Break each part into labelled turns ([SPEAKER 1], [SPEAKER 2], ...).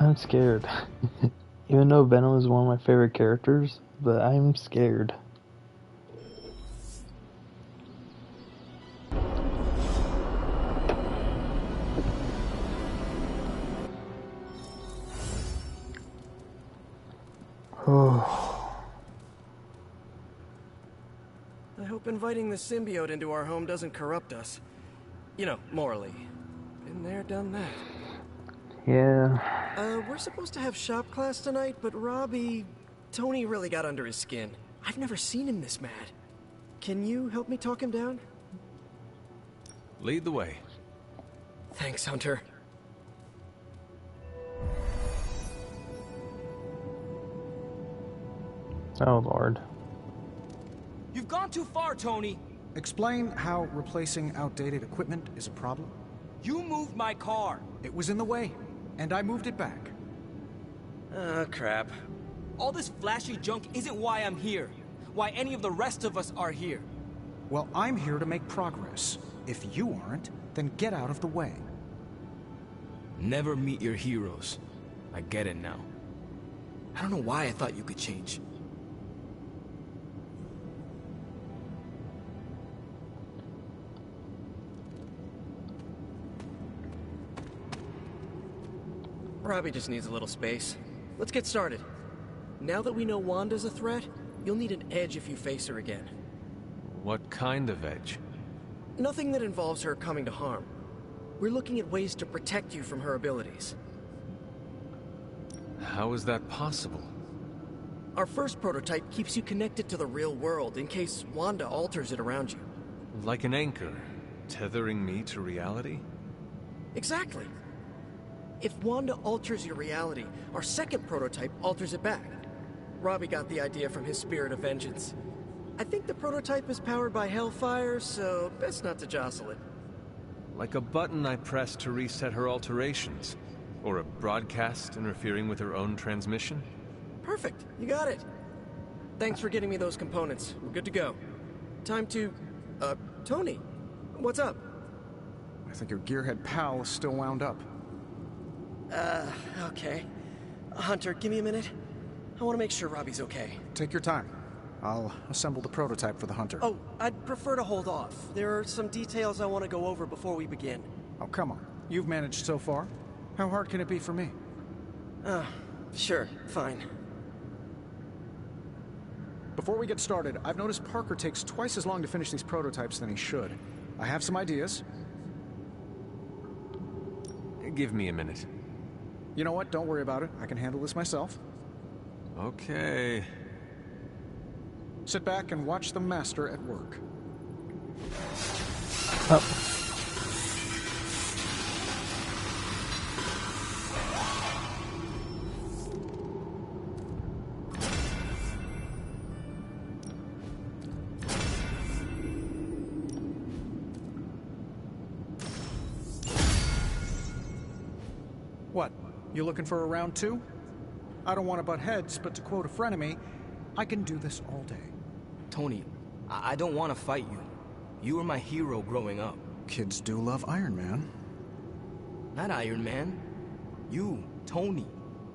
[SPEAKER 1] I'm scared. Even though Venom is one of my favorite characters, but I'm scared. Oh.
[SPEAKER 2] I hope inviting the symbiote into our home doesn't corrupt us. You know, morally. Been there, done that.
[SPEAKER 1] Yeah.
[SPEAKER 2] We're supposed to have shop class tonight, but Tony really got under his skin. I've never seen him this mad. Can you help me talk him down?
[SPEAKER 3] Lead the way.
[SPEAKER 2] Thanks, Hunter.
[SPEAKER 1] Oh, Lord.
[SPEAKER 4] You've gone too far, Tony.
[SPEAKER 5] Explain how replacing outdated equipment is a problem.
[SPEAKER 4] You moved my car.
[SPEAKER 5] It was in the way, and I moved it back.
[SPEAKER 2] Oh, crap.
[SPEAKER 4] All this flashy junk isn't why I'm here. Why any of the rest of us are here.
[SPEAKER 5] Well, I'm here to make progress. If you aren't, then get out of the way.
[SPEAKER 4] Never meet your heroes. I get it now.
[SPEAKER 2] I don't know why I thought you could change. Robbie just needs a little space. Let's get started. Now that we know Wanda's a threat, you'll need an edge if you face her again.
[SPEAKER 3] What kind of edge?
[SPEAKER 2] Nothing that involves her coming to harm. We're looking at ways to protect you from her abilities.
[SPEAKER 3] How is that possible?
[SPEAKER 2] Our first prototype keeps you connected to the real world in case Wanda alters it around you.
[SPEAKER 3] Like an anchor, tethering me to reality?
[SPEAKER 2] Exactly. If Wanda alters your reality, our second prototype alters it back. Robbie got the idea from his spirit of vengeance. I think the prototype is powered by Hellfire, so best not to jostle it.
[SPEAKER 3] Like a button I press to reset her alterations? Or a broadcast interfering with her own transmission?
[SPEAKER 2] Perfect, you got it. Thanks for getting me those components. We're good to go. Time to... Tony, what's up?
[SPEAKER 5] I think your gearhead pal is still wound up.
[SPEAKER 2] Okay. Hunter, give me a minute. I want to make sure Robbie's okay.
[SPEAKER 5] Take your time. I'll assemble the prototype for the Hunter.
[SPEAKER 2] Oh, I'd prefer to hold off. There are some details I want to go over before we begin.
[SPEAKER 5] Oh, come on. You've managed so far. How hard can it be for me?
[SPEAKER 2] Sure, fine.
[SPEAKER 5] Before we get started, I've noticed Parker takes twice as long to finish these prototypes than he should. I have some ideas.
[SPEAKER 3] Give me a minute.
[SPEAKER 5] You know what? Don't worry about it. I can handle this myself.
[SPEAKER 3] Okay.
[SPEAKER 5] Sit back and watch the master at work.
[SPEAKER 1] Oh.
[SPEAKER 5] What? You looking for a round two? I don't want to butt heads, but to quote a frenemy, I can do this all day.
[SPEAKER 4] Tony, I don't want to fight you. You were my hero growing up.
[SPEAKER 5] Kids do love Iron Man.
[SPEAKER 4] Not Iron Man. You, Tony.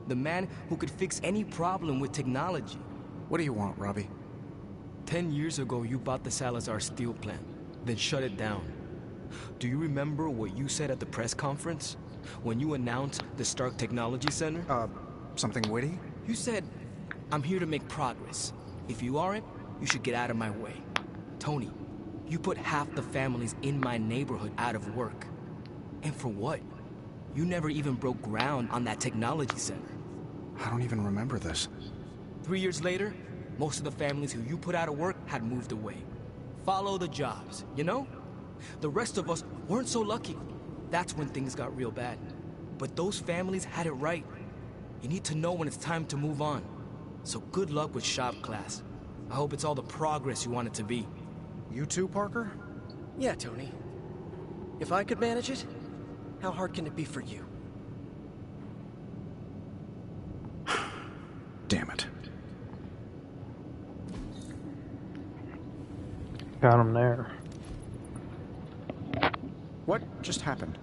[SPEAKER 4] The man who could fix any problem with technology.
[SPEAKER 5] What do you want, Robbie?
[SPEAKER 4] 10 years ago, you bought the Salazar steel plant, then shut it down. Do you remember what you said at the press conference? When you announced the Stark Technology Center?
[SPEAKER 5] Something witty?
[SPEAKER 4] You said, I'm here to make progress. If you aren't, you should get out of my way. Tony, you put half the families in my neighborhood out of work. And for what? You never even broke ground on that technology center.
[SPEAKER 5] I don't even remember this.
[SPEAKER 4] 3 years later, most of the families who you put out of work had moved away. Follow the jobs, you know? The rest of us weren't so lucky. That's when things got real bad. But those families had it right. You need to know when it's time to move on. So good luck with shop class. I hope it's all the progress you want it to be.
[SPEAKER 5] You too, Parker?
[SPEAKER 2] Yeah, Tony. If I could manage it, how hard can it be for you?
[SPEAKER 5] Damn it.
[SPEAKER 1] Got him there.
[SPEAKER 5] What just happened?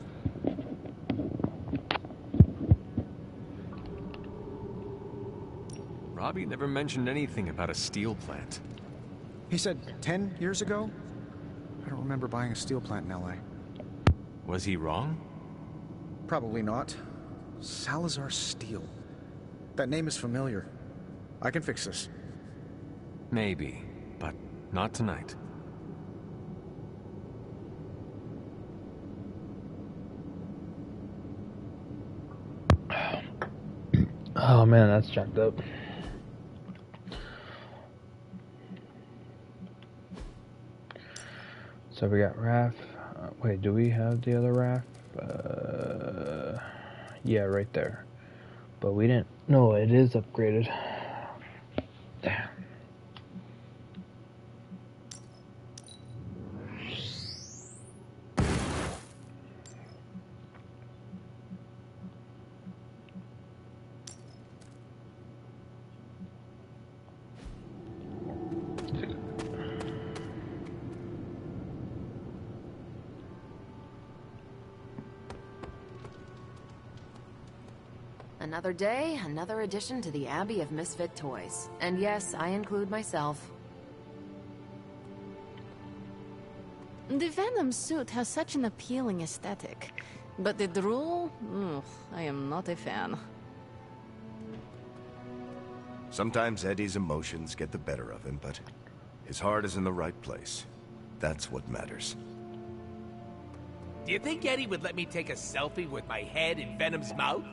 [SPEAKER 3] Robbie never mentioned anything about a steel plant.
[SPEAKER 5] He said 10 years ago? I don't remember buying a steel plant in LA.
[SPEAKER 3] Was he wrong?
[SPEAKER 5] Probably not. Salazar Steel. That name is familiar. I can fix this.
[SPEAKER 3] Maybe, but not tonight.
[SPEAKER 1] Oh man, that's jacked up. So we got Raph. Wait, do we have the other Raph? Yeah, right there. But we didn't. No, it is upgraded. Damn.
[SPEAKER 6] Another day, another addition to the Abbey of Misfit Toys. And yes, I include myself.
[SPEAKER 7] The Venom suit has such an appealing aesthetic. But the drool? I am not a fan.
[SPEAKER 8] Sometimes Eddie's emotions get the better of him, but his heart is in the right place. That's what matters.
[SPEAKER 9] Do you think Eddie would let me take a selfie with my head in Venom's mouth?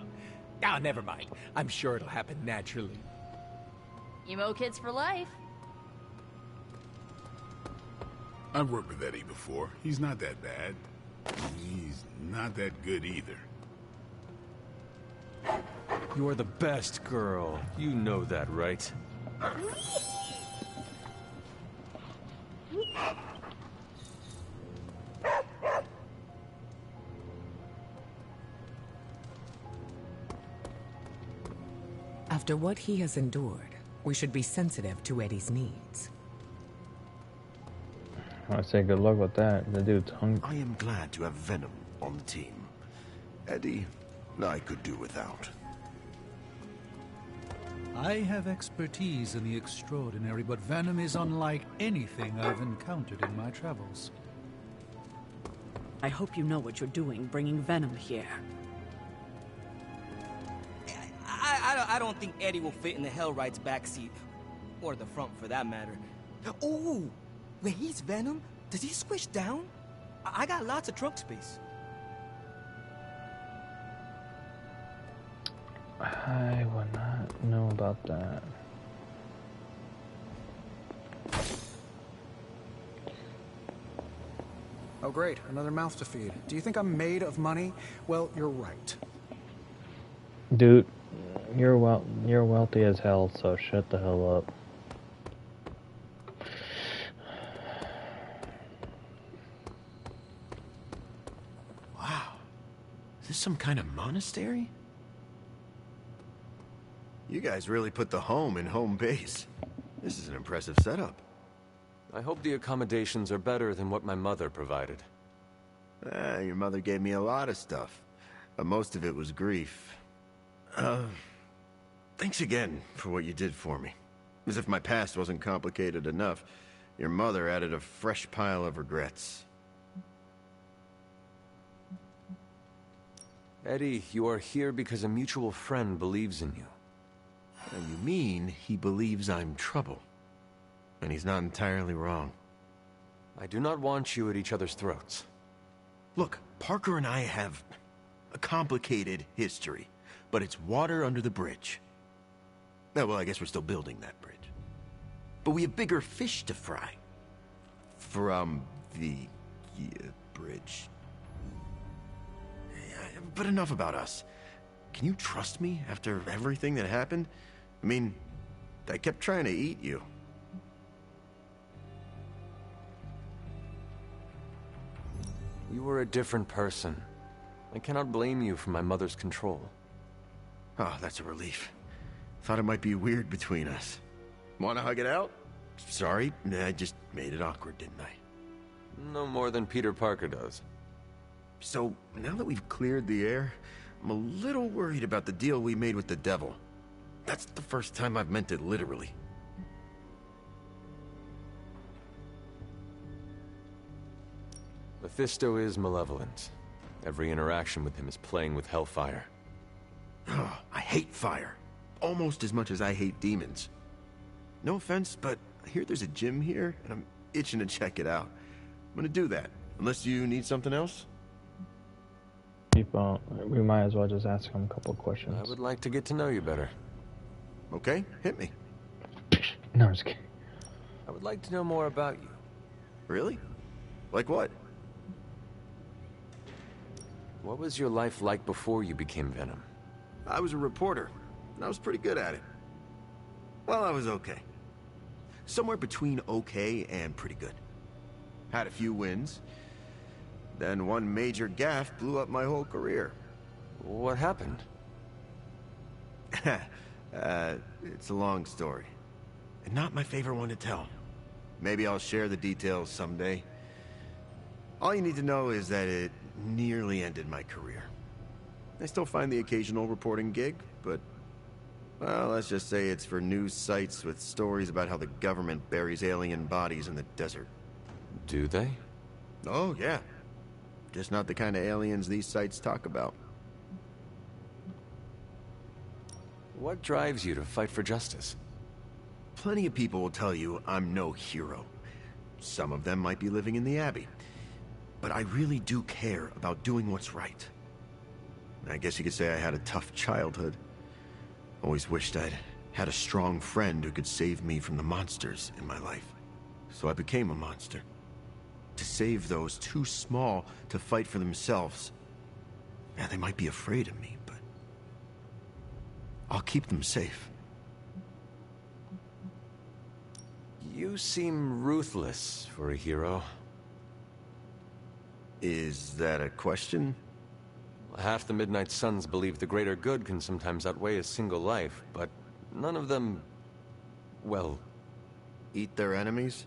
[SPEAKER 9] Ah, never mind. I'm sure it'll happen naturally.
[SPEAKER 7] Emo kids for life.
[SPEAKER 10] I've worked with Eddie before. He's not that bad. He's not that good either.
[SPEAKER 3] You are the best girl. You know that, right?
[SPEAKER 11] After what he has endured, we should be sensitive to Eddie's needs.
[SPEAKER 1] I say good luck with that. The dude's hungry.
[SPEAKER 8] I am glad to have Venom on the team. Eddie, I could do without.
[SPEAKER 12] I have expertise in the extraordinary, but Venom is unlike anything I've encountered in my travels.
[SPEAKER 13] I hope you know what you're doing bringing Venom here.
[SPEAKER 4] I don't think Eddie will fit in the Hellright's backseat. Or the front, for that matter. Oh! When he's Venom, does he squish down? I got lots of trunk space.
[SPEAKER 1] I would not know about that.
[SPEAKER 5] Oh great, another mouth to feed. Do you think I'm made of money? Well, you're right.
[SPEAKER 1] Dude, you're wealthy as hell, so shut the hell up.
[SPEAKER 8] Wow. Is this some kind of monastery? You guys really put the home in home base. This is an impressive setup.
[SPEAKER 3] I hope the accommodations are better than what my mother provided.
[SPEAKER 8] Your mother gave me a lot of stuff. But most of it was grief. Thanks again for what you did for me. As if my past wasn't complicated enough, your mother added a fresh pile of regrets.
[SPEAKER 3] Eddie, you are here because a mutual friend believes in you.
[SPEAKER 8] And you mean he believes I'm trouble. And he's not entirely wrong.
[SPEAKER 3] I do not want you at each other's throats.
[SPEAKER 8] Look, Parker and I have a complicated history, but it's water under the bridge. Well, I guess we're still building that bridge. But we have bigger fish to fry. From the bridge. But enough about us. Can you trust me after everything that happened? I mean, I kept trying to eat you.
[SPEAKER 3] You were a different person. I cannot blame you for my mother's control.
[SPEAKER 8] Oh, that's a relief. Thought it might be weird between us. Wanna hug it out? Sorry, I just made it awkward, didn't I?
[SPEAKER 3] No more than Peter Parker does.
[SPEAKER 8] So, now that we've cleared the air, I'm a little worried about the deal we made with the devil. That's the first time I've meant it literally.
[SPEAKER 3] Mephisto is malevolent. Every interaction with him is playing with hellfire.
[SPEAKER 8] I hate fire. Almost as much as I hate demons. No offense, but I hear there's a gym here, and I'm itching to check it out. I'm gonna do that, unless you need something else?
[SPEAKER 1] We might as well just ask him a couple questions.
[SPEAKER 3] I would like to get to know you better.
[SPEAKER 8] Okay, hit me.
[SPEAKER 1] No, I'm just kidding.
[SPEAKER 3] I would like to know more about you.
[SPEAKER 8] Really? Like what?
[SPEAKER 3] What was your life like before you became Venom?
[SPEAKER 8] I was a reporter, and I was pretty good at it. Well, I was okay. Somewhere between okay and pretty good. Had a few wins. Then one major gaffe blew up my whole career.
[SPEAKER 3] What happened?
[SPEAKER 8] It's a long story. And not my favorite one to tell. Maybe I'll share the details someday. All you need to know is that it nearly ended my career. I still find the occasional reporting gig, but... well, let's just say it's for news sites with stories about how the government buries alien bodies in the desert.
[SPEAKER 3] Do they?
[SPEAKER 8] Oh, yeah. Just not the kind of aliens these sites talk about.
[SPEAKER 3] What drives you to fight for justice?
[SPEAKER 8] Plenty of people will tell you I'm no hero. Some of them might be living in the Abbey. But I really do care about doing what's right. I guess you could say I had a tough childhood. Always wished I'd had a strong friend who could save me from the monsters in my life. So I became a monster. To save those too small to fight for themselves. Yeah, they might be afraid of me, but... I'll keep them safe.
[SPEAKER 3] You seem ruthless for a hero.
[SPEAKER 8] Is that a question?
[SPEAKER 3] Half the Midnight Suns believe the greater good can sometimes outweigh a single life, but none of them... well...
[SPEAKER 8] eat their enemies?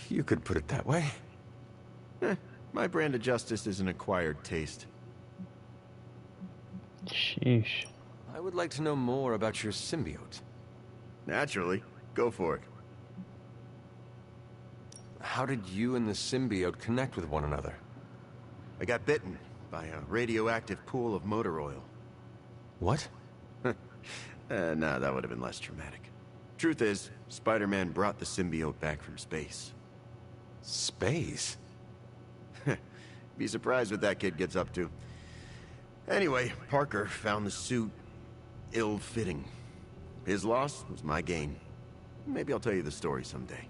[SPEAKER 3] You could put it that way.
[SPEAKER 8] My brand of justice is an acquired taste.
[SPEAKER 1] Sheesh.
[SPEAKER 3] I would like to know more about your symbiote.
[SPEAKER 8] Naturally. Go for it.
[SPEAKER 3] How did you and the symbiote connect with one another?
[SPEAKER 8] I got bitten by a radioactive pool of motor oil.
[SPEAKER 3] What?
[SPEAKER 8] Nah, that would have been less traumatic. Truth is, Spider-Man brought the symbiote back from space.
[SPEAKER 3] Space?
[SPEAKER 8] Be surprised what that kid gets up to. Anyway, Parker found the suit ill-fitting. His loss was my gain. Maybe I'll tell you the story someday.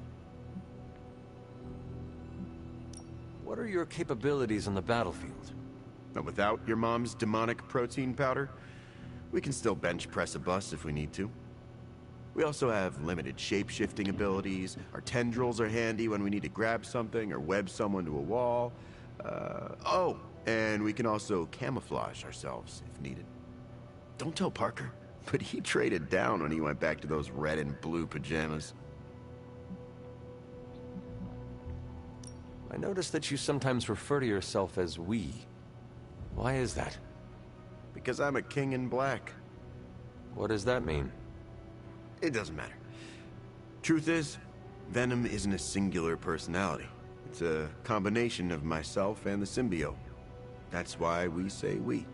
[SPEAKER 3] What are your capabilities on the battlefield?
[SPEAKER 8] But without your mom's demonic protein powder, we can still bench press a bus if we need to. We also have limited shape-shifting abilities. Our tendrils are handy when we need to grab something or web someone to a wall. And we can also camouflage ourselves if needed. Don't tell Parker, but he traded down when he went back to those red and blue pajamas.
[SPEAKER 3] I noticed that you sometimes refer to yourself as we. Why is that?
[SPEAKER 8] Because I'm a king in black.
[SPEAKER 3] What does that mean?
[SPEAKER 8] It doesn't matter. Truth is, Venom isn't a singular personality. It's a combination of myself and the symbiote. That's why we say we.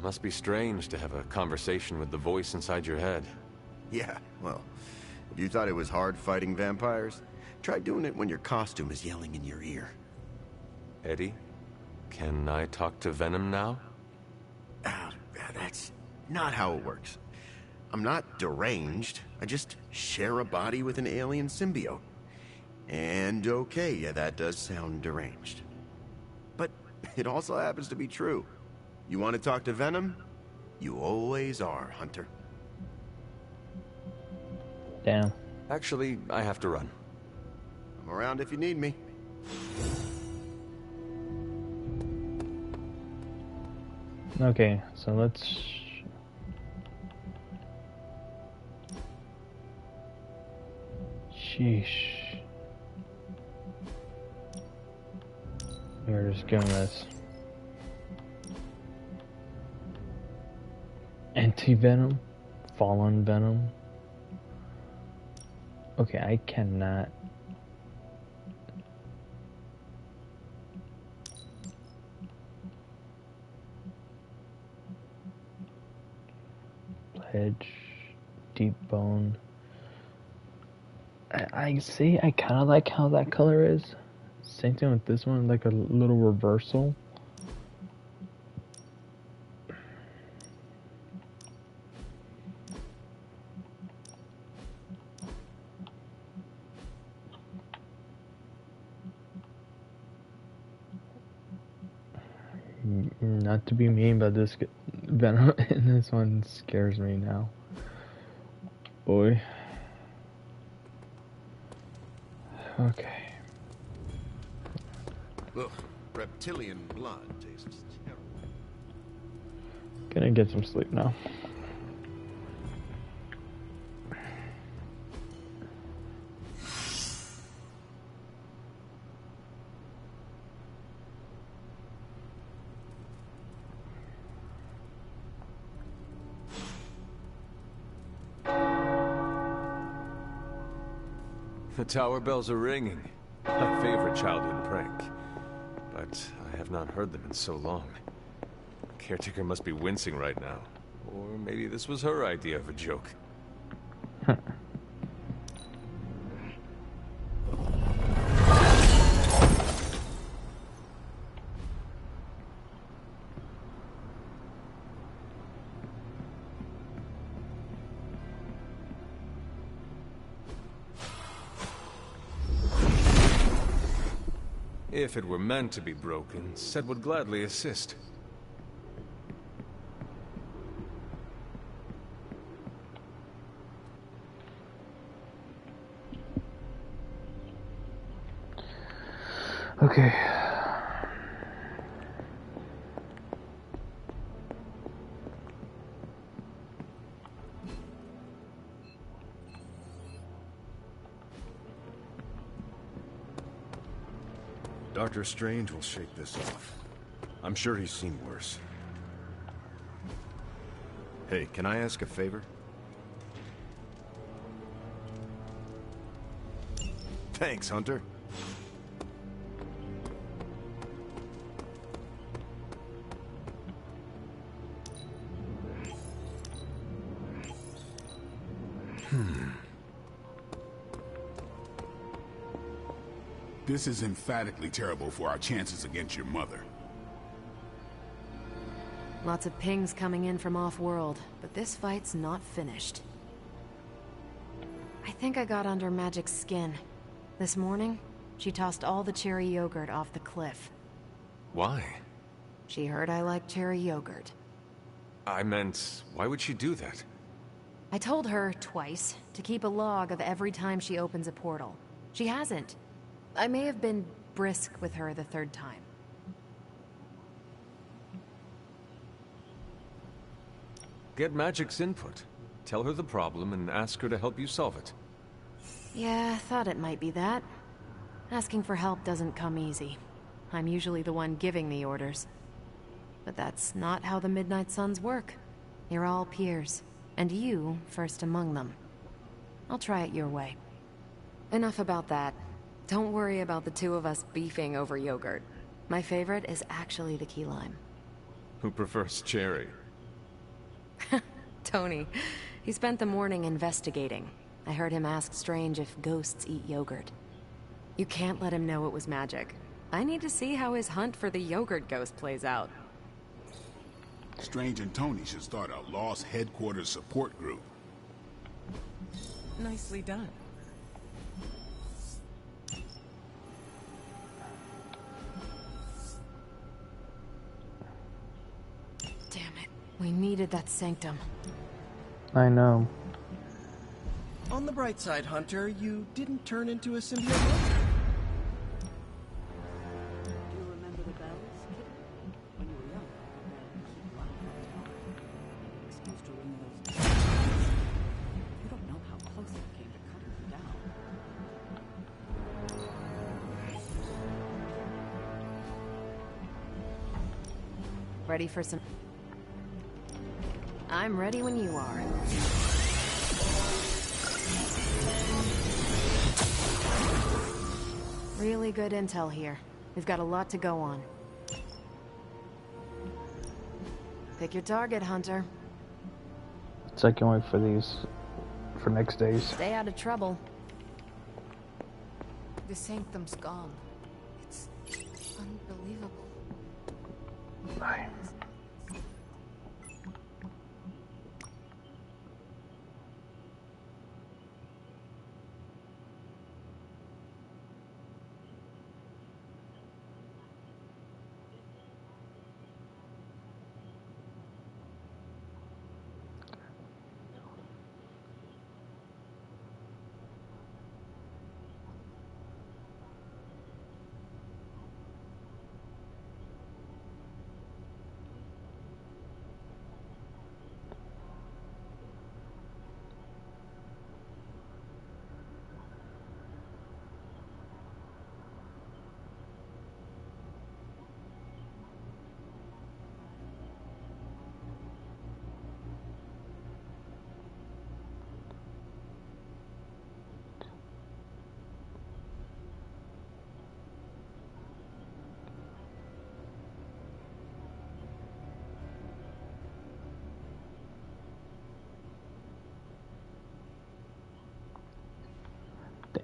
[SPEAKER 3] Must be strange to have a conversation with the voice inside your head.
[SPEAKER 8] Yeah, well, if you thought it was hard fighting vampires, try doing it when your costume is yelling in your ear.
[SPEAKER 3] Eddie, can I talk to Venom now?
[SPEAKER 8] That's not how it works. I'm not deranged. I just share a body with an alien symbiote. And okay, yeah, that does sound deranged. But it also happens to be true. You want to talk to Venom? You always are, Hunter.
[SPEAKER 1] Damn.
[SPEAKER 3] Actually, I have to run.
[SPEAKER 8] I'm around if you need me.
[SPEAKER 1] Okay, so let's... Sheesh. We're just doing this. Anti-Venom fallen venom. Okay, I cannot. Pledge, deep bone. I see. I kind of like how that color is. Same thing with this one, like a little reversal. Not to be mean, but this venom in this one scares me now. Boy. Okay.
[SPEAKER 8] Ugh, reptilian blood tastes terrible.
[SPEAKER 1] Gonna get some sleep now.
[SPEAKER 3] The tower bells are ringing. My favorite childhood prank. But I have not heard them in so long. Caretaker must be wincing right now. Or maybe this was her idea of a joke. If it were meant to be broken, Seth would gladly assist.
[SPEAKER 1] Okay.
[SPEAKER 14] Dr. Strange will shake this off. I'm sure he's seen worse. Hey, can I ask a favor? Thanks, Hunter.
[SPEAKER 10] This is emphatically terrible for our chances against your mother.
[SPEAKER 6] Lots of pings coming in from off-world, but this fight's not finished. I think I got under Magic's skin. This morning, she tossed all the cherry yogurt off the cliff.
[SPEAKER 3] Why?
[SPEAKER 6] She heard I like cherry yogurt.
[SPEAKER 3] I meant, why would she do that?
[SPEAKER 6] I told her twice to keep a log of every time she opens a portal. She hasn't. I may have been brisk with her the third time.
[SPEAKER 3] Get Magic's input. Tell her the problem and ask her to help you solve it.
[SPEAKER 6] Yeah, thought it might be that. Asking for help doesn't come easy. I'm usually the one giving the orders. But that's not how the Midnight Suns work. You're all peers, and you first among them. I'll try it your way. Enough about that. Don't worry about the two of us beefing over yogurt. My favorite is actually the key lime.
[SPEAKER 3] Who prefers cherry?
[SPEAKER 6] Tony. He spent the morning investigating. I heard him ask Strange if ghosts eat yogurt. You can't let him know it was magic. I need to see how his hunt for the yogurt ghost plays out.
[SPEAKER 10] Strange and Tony should start a Lost Headquarters support group.
[SPEAKER 11] Nicely done.
[SPEAKER 6] Damn it. We needed that sanctum.
[SPEAKER 1] I know.
[SPEAKER 2] On the bright side, Hunter, you didn't turn into a symbiote monster.
[SPEAKER 13] Do you remember the bells, kid? When you were young, they'd keep ringing the tower. Excuse to ring those bells. You don't know how close it came to cutting you down.
[SPEAKER 6] Ready for some... I'm ready when you are. Really good intel here. We've got a lot to go on. Pick your target, Hunter.
[SPEAKER 1] I can't wait for these, for next days.
[SPEAKER 6] Stay out of trouble.
[SPEAKER 7] The sanctum's gone. It's unbelievable.
[SPEAKER 1] Bye.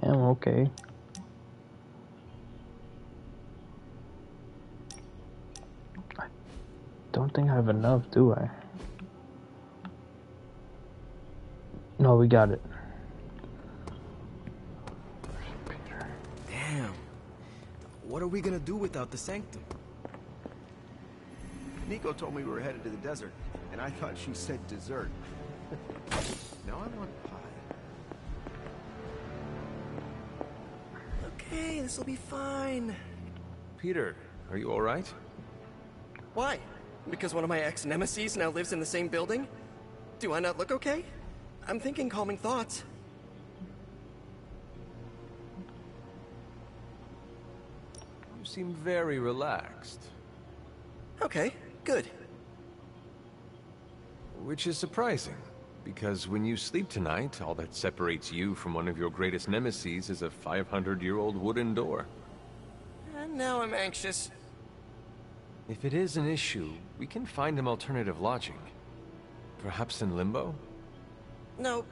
[SPEAKER 1] Damn, okay. I don't think I have enough, do I? No, we got it.
[SPEAKER 4] Damn. What are we gonna do without the sanctum?
[SPEAKER 8] Nico told me we were headed to the desert, and I thought she said dessert. Now I want pie.
[SPEAKER 2] Okay, this'll be fine.
[SPEAKER 3] Peter, are you alright?
[SPEAKER 2] Why? Because one of my ex-nemesis now lives in the same building? Do I not look okay? I'm thinking calming thoughts.
[SPEAKER 3] You seem very relaxed.
[SPEAKER 2] Okay, good.
[SPEAKER 3] Which is surprising, because when you sleep tonight, all that separates you from one of your greatest nemeses is a 500-year-old wooden door.
[SPEAKER 2] And now I'm anxious.
[SPEAKER 3] If it is an issue, we can find him alternative lodging. Perhaps in Limbo?
[SPEAKER 2] No.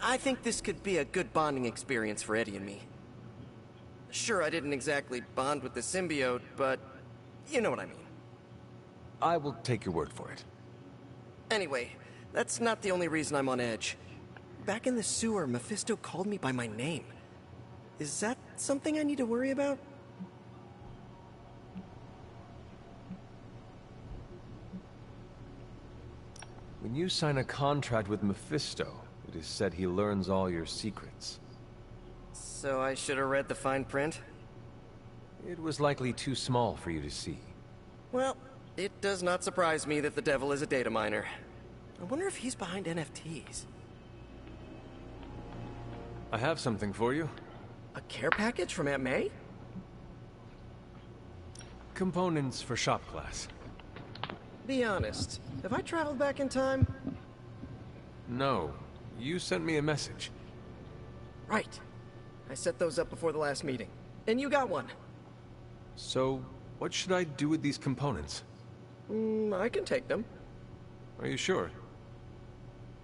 [SPEAKER 2] I think this could be a good bonding experience for Eddie and me. Sure, I didn't exactly bond with the symbiote, but you know what I mean.
[SPEAKER 3] I will take your word for it.
[SPEAKER 2] Anyway, that's not the only reason I'm on edge. Back in the sewer, Mephisto called me by my name. Is that something I need to worry about?
[SPEAKER 3] When you sign a contract with Mephisto, it is said he learns all your secrets.
[SPEAKER 2] So I should have read the fine print?
[SPEAKER 3] It was likely too small for you to see.
[SPEAKER 2] Well, it does not surprise me that the devil is a data miner. I wonder if he's behind NFTs.
[SPEAKER 3] I have something for you.
[SPEAKER 2] A care package from Aunt May?
[SPEAKER 3] Components for shop class.
[SPEAKER 2] Be honest, have I traveled back in time?
[SPEAKER 3] No, you sent me a message.
[SPEAKER 2] Right. I set those up before the last meeting. And you got one.
[SPEAKER 3] So, what should I do with these components?
[SPEAKER 2] I can take them.
[SPEAKER 3] Are you sure?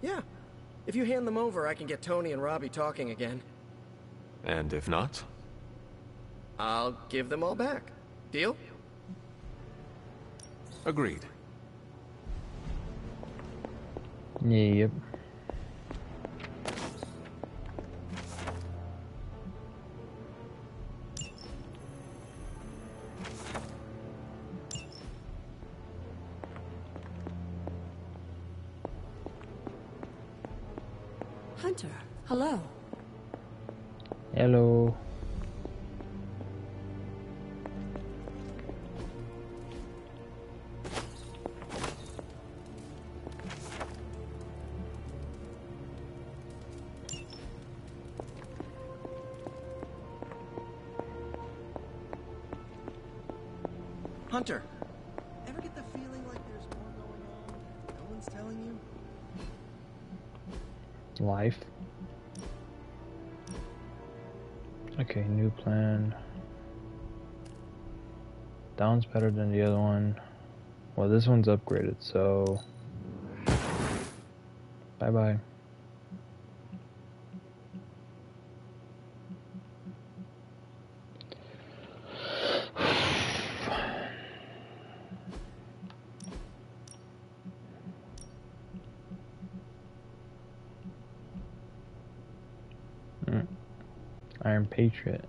[SPEAKER 2] Yeah. If you hand them over, I can get Tony and Robbie talking again.
[SPEAKER 3] And if not?
[SPEAKER 2] I'll give them all back. Deal?
[SPEAKER 3] Agreed.
[SPEAKER 1] Yep.
[SPEAKER 13] Hunter, hello.
[SPEAKER 1] Hello.
[SPEAKER 2] Hunter, ever get the feeling like there's more going on? No one's telling
[SPEAKER 1] life. Okay, new plan. That one's better than the other one. Well, this one's upgraded, so bye-bye. Iron Patriot.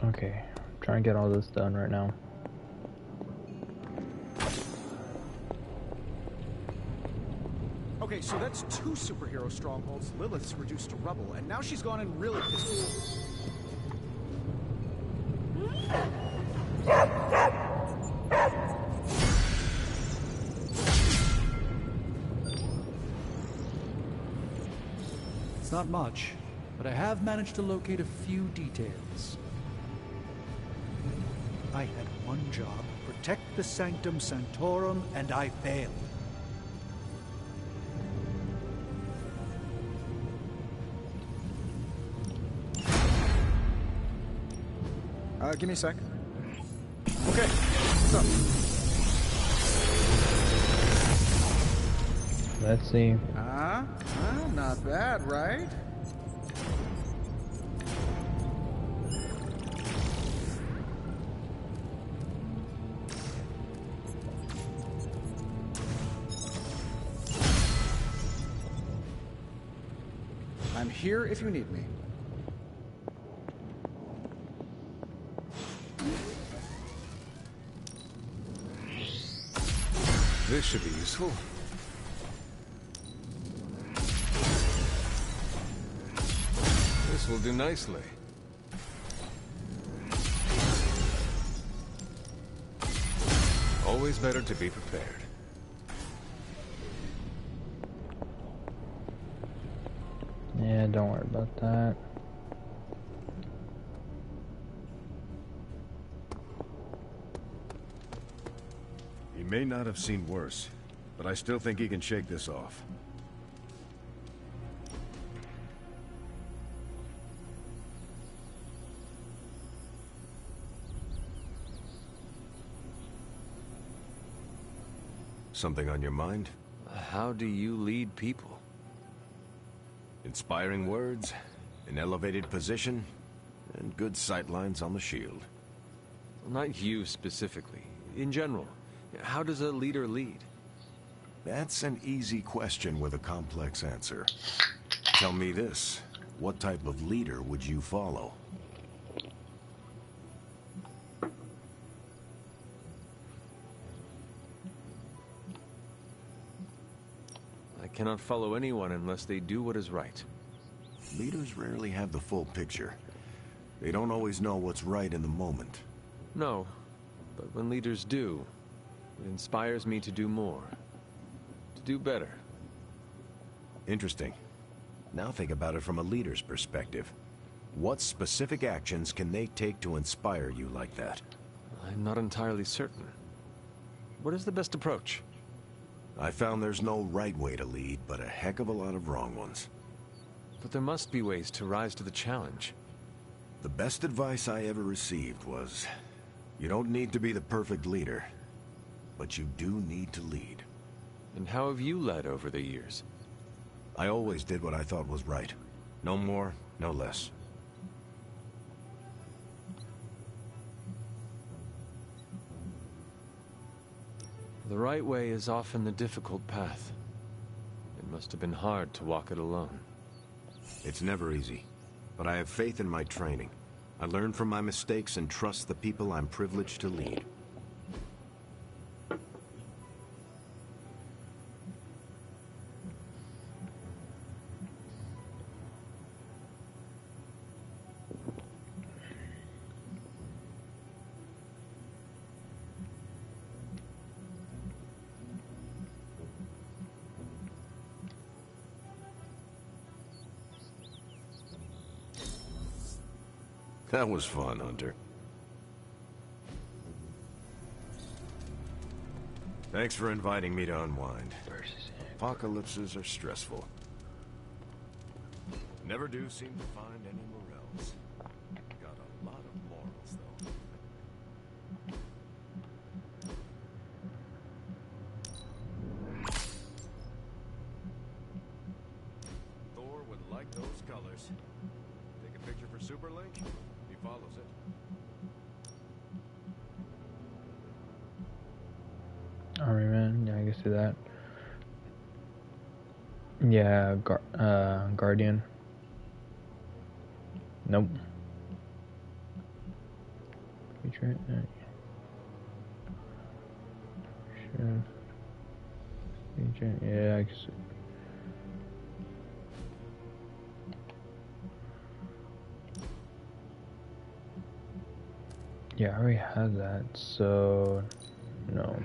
[SPEAKER 1] Okay, I'm trying to get all this done right now.
[SPEAKER 5] Okay, so that's 2 superhero strongholds. Lilith's reduced to rubble, and now she's gone and really pissed.
[SPEAKER 12] It's not much, but I have managed to locate a few details. I had one job, protect the Sanctum Sanctorum, and I failed.
[SPEAKER 5] Give me a sec. Okay, what's up?
[SPEAKER 1] Let's see.
[SPEAKER 5] Not bad, right? I'm here if you need me.
[SPEAKER 3] This should be useful. This will do nicely. Always better to be prepared.
[SPEAKER 1] Yeah, don't worry about that.
[SPEAKER 14] He may not have seen worse, but I still think he can shake this off. Something on your mind?
[SPEAKER 3] How do you lead people?
[SPEAKER 14] Inspiring words, an elevated position, and good sightlines on the shield.
[SPEAKER 3] Not you specifically. In general, how does a leader lead?
[SPEAKER 14] That's an easy question with a complex answer. Tell me this, what type of leader would you follow?
[SPEAKER 3] I cannot follow anyone unless they do what is right.
[SPEAKER 14] Leaders rarely have the full picture. They don't always know what's right in the moment.
[SPEAKER 3] No, but when leaders do, it inspires me to do more. To do better.
[SPEAKER 14] Interesting. Now think about it from a leader's perspective. What specific actions can they take to inspire you like that?
[SPEAKER 3] I'm not entirely certain. What is the best approach?
[SPEAKER 14] I found there's no right way to lead, but a heck of a lot of wrong ones.
[SPEAKER 3] But there must be ways to rise to the challenge.
[SPEAKER 14] The best advice I ever received was, you don't need to be the perfect leader, but you do need to lead.
[SPEAKER 3] And how have you led over the years?
[SPEAKER 14] I always did what I thought was right. No more, no less.
[SPEAKER 3] The right way is often the difficult path. It must have been hard to walk it alone.
[SPEAKER 14] It's never easy, but I have faith in my training. I learn from my mistakes and trust the people I'm privileged to lead. That was fun, Hunter. Thanks for inviting me to unwind. Apocalypses are stressful. Never do seem to find any morels. Got a lot of morals, though. Thor would like those colors. Take a picture for Superlink? He follows it.
[SPEAKER 1] Army man, yeah, I can see that. Yeah, Guardian. Nope. Feature it. Sure. Feature. Yeah, I can see. Yeah, I already had that, so no.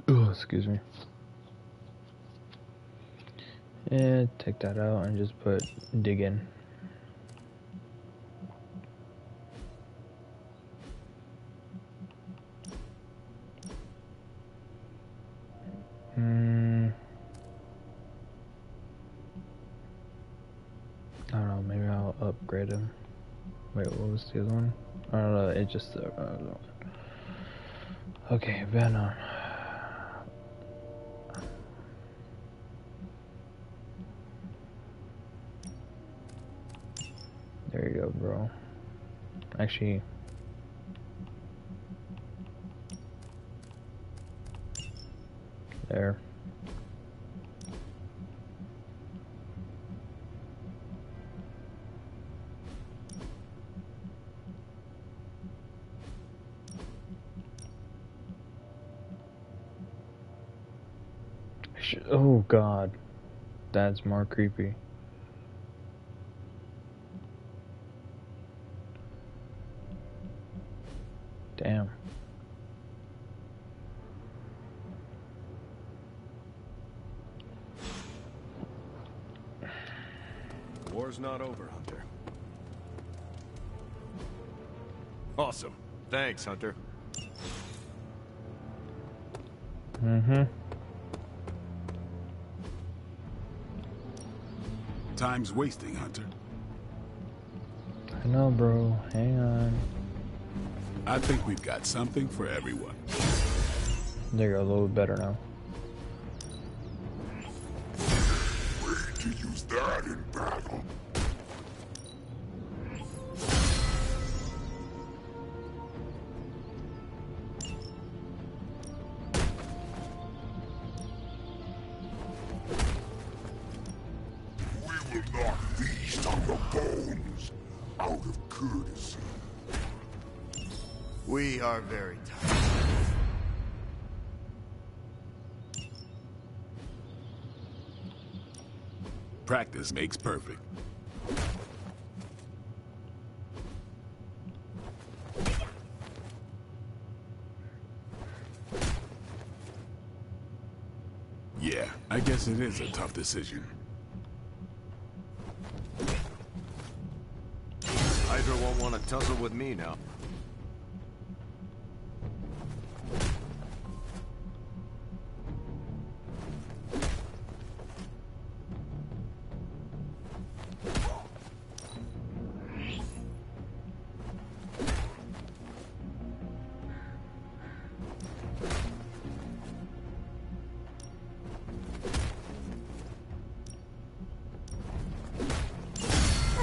[SPEAKER 1] Oh, excuse me. Yeah, take that out and just put dig in. I don't know, maybe I'll upgrade him. Wait, what was the other one? I don't know, it just okay, Venom. There you go, bro. Actually, there. Oh god, that's more creepy. Damn.
[SPEAKER 14] War's not over, Hunter. Awesome. Thanks, Hunter.
[SPEAKER 1] Mm-hmm.
[SPEAKER 10] Time's wasting, Hunter.
[SPEAKER 1] I know, bro. Hang on.
[SPEAKER 10] I think we've got something for everyone.
[SPEAKER 1] There you go, a little bit better now.
[SPEAKER 10] Way to use that in battle. We will not feast on the bones out of courtesy.
[SPEAKER 8] We are very tired.
[SPEAKER 10] Practice makes perfect. Yeah, I guess it is a tough decision.
[SPEAKER 14] Hydra won't want to tussle with me now.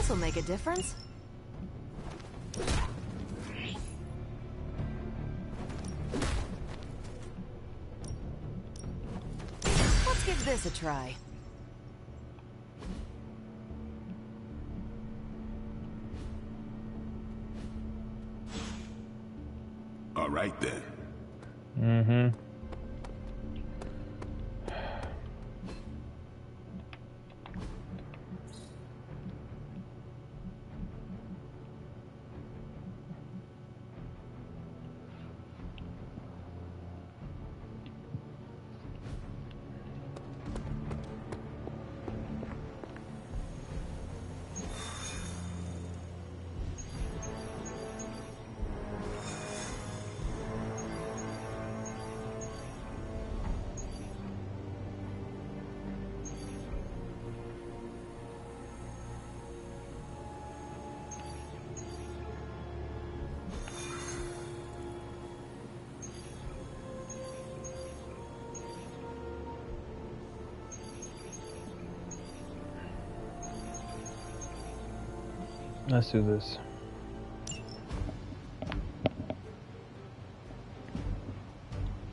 [SPEAKER 6] This'll make a difference. Let's give this a try.
[SPEAKER 10] All right then.
[SPEAKER 1] Mm-hmm. Let's do this.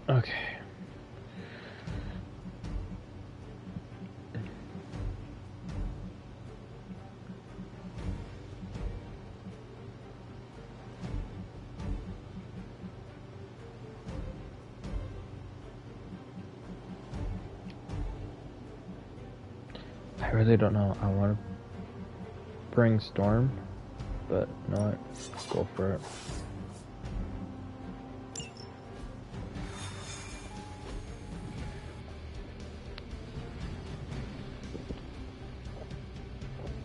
[SPEAKER 1] Okay. I really don't know. I want to bring Storm, but no, go for it.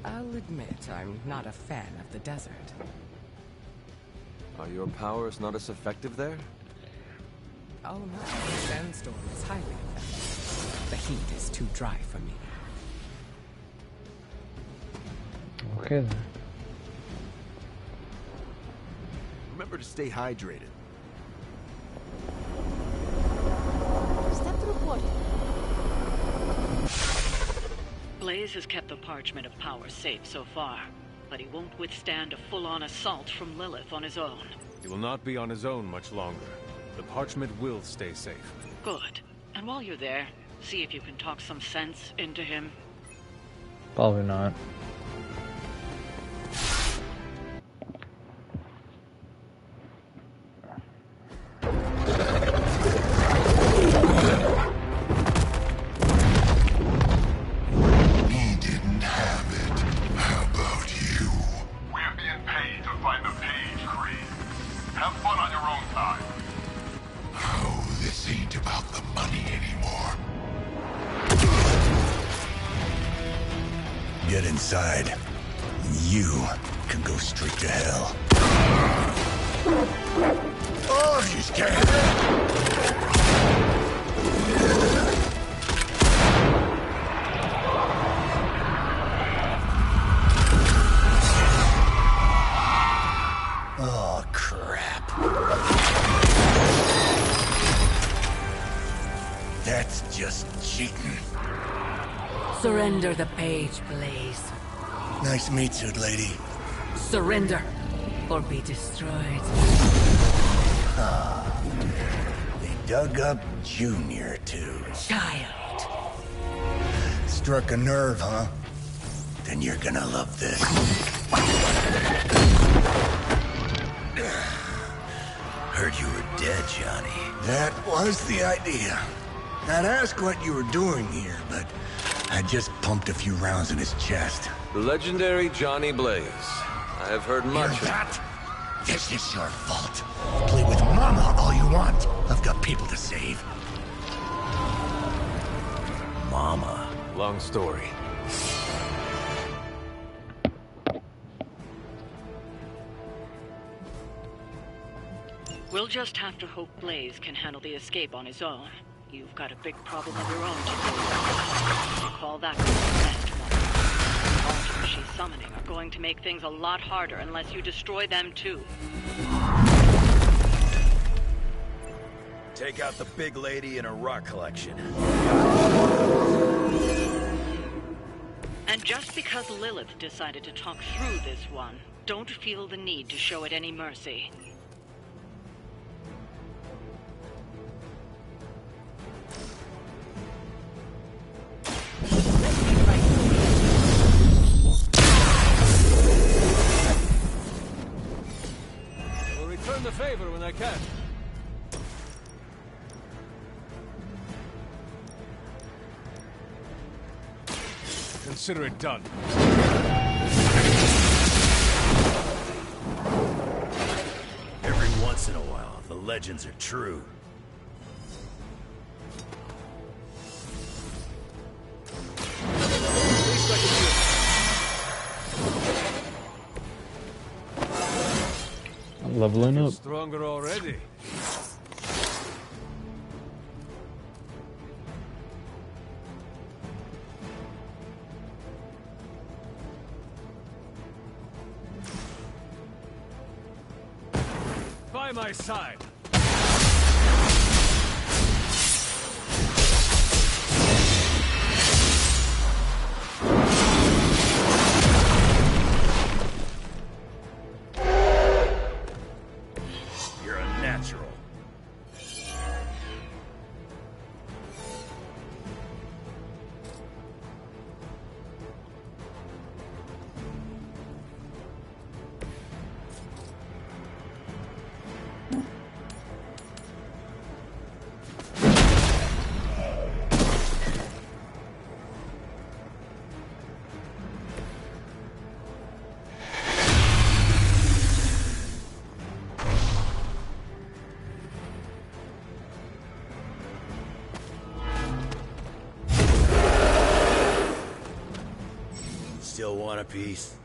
[SPEAKER 11] I'll admit I'm not a fan of the desert.
[SPEAKER 3] Are your powers not as effective there?
[SPEAKER 11] Oh no, the sandstorm is highly effective. The heat is too dry for me.
[SPEAKER 1] Okay then.
[SPEAKER 8] Remember to stay hydrated.
[SPEAKER 7] Step through portal.
[SPEAKER 13] Blaze has kept the Parchment of Power safe so far, but he won't withstand a full-on assault from Lilith on his own.
[SPEAKER 3] He will not be on his own much longer. The parchment will stay safe.
[SPEAKER 13] Good. And while you're there, see if you can talk some sense into him.
[SPEAKER 1] Probably not.
[SPEAKER 15] Get inside. You can go straight to hell. Oh, she's scared. Oh, crap. That's just cheating.
[SPEAKER 13] Surrender the page, Blaze.
[SPEAKER 15] Nice meat suit, lady.
[SPEAKER 13] Surrender, or be destroyed.
[SPEAKER 15] Ah, they dug up Junior, too.
[SPEAKER 13] Child.
[SPEAKER 15] Struck a nerve, huh? Then you're gonna love this. Heard you were dead, Johnny. That was the idea. I'd ask what you were doing here, but I just pumped a few rounds in his chest.
[SPEAKER 3] The legendary Johnny Blaze. I have heard much
[SPEAKER 15] of that. This is your fault. Play with Mama all you want. I've got people to save. Mama.
[SPEAKER 3] Long story.
[SPEAKER 13] We'll just have to hope Blaze can handle the escape on his own. You've got a big problem of your own to deal with. Call that the next one. The monsters she's summoning are going to make things a lot harder unless you destroy them too.
[SPEAKER 15] Take out the big lady and her rock collection.
[SPEAKER 16] And just because Lilith decided to talk through this one, don't feel the need to show it any mercy.
[SPEAKER 3] I will return the favor when I can. Consider it done.
[SPEAKER 17] Every once in a while, the legends are true.
[SPEAKER 1] I'm leveling up.
[SPEAKER 3] Stronger already. By my side.
[SPEAKER 17] You're a natural. Still want a piece?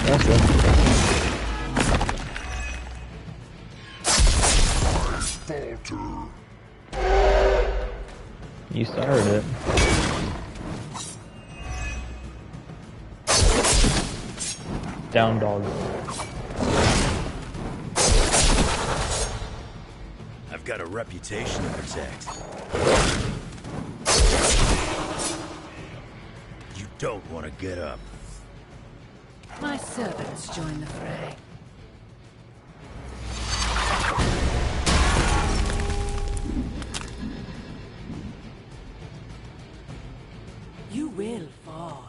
[SPEAKER 1] That's it. You started it. Down dog.
[SPEAKER 17] I've got a reputation to protect. You don't want to get up.
[SPEAKER 13] My servants join the fray. You will fall.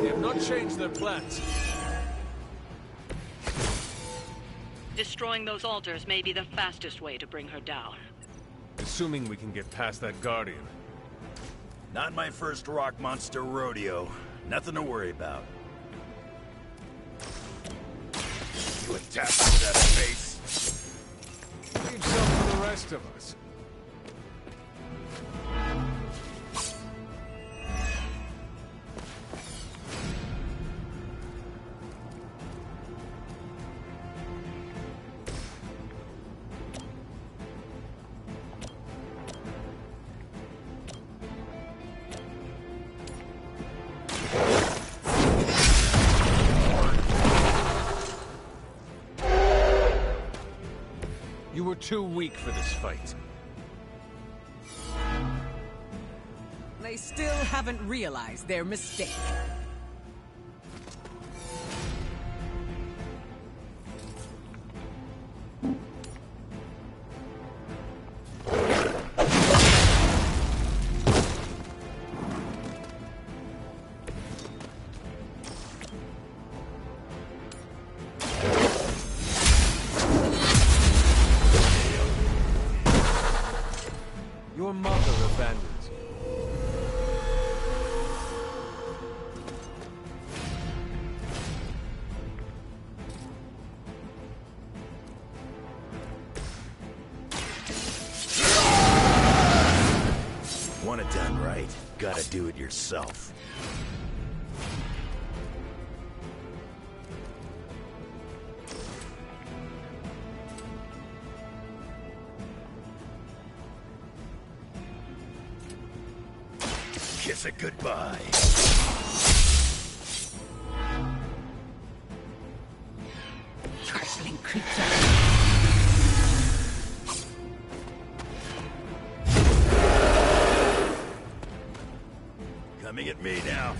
[SPEAKER 3] They have not changed their plans.
[SPEAKER 16] Destroying those altars may be the fastest way to bring her down.
[SPEAKER 3] Assuming we can get past that Guardian.
[SPEAKER 17] Not my first rock monster rodeo. Nothing to worry about. You attack with that face.
[SPEAKER 3] Leave some for the rest of us. You were too weak for this fight.
[SPEAKER 11] They still haven't realized their mistake.
[SPEAKER 3] Your mother abandons you.
[SPEAKER 17] Want it done right, gotta do it yourself. kiss it goodbye.
[SPEAKER 11] Trifling creature.
[SPEAKER 17] Coming at me now.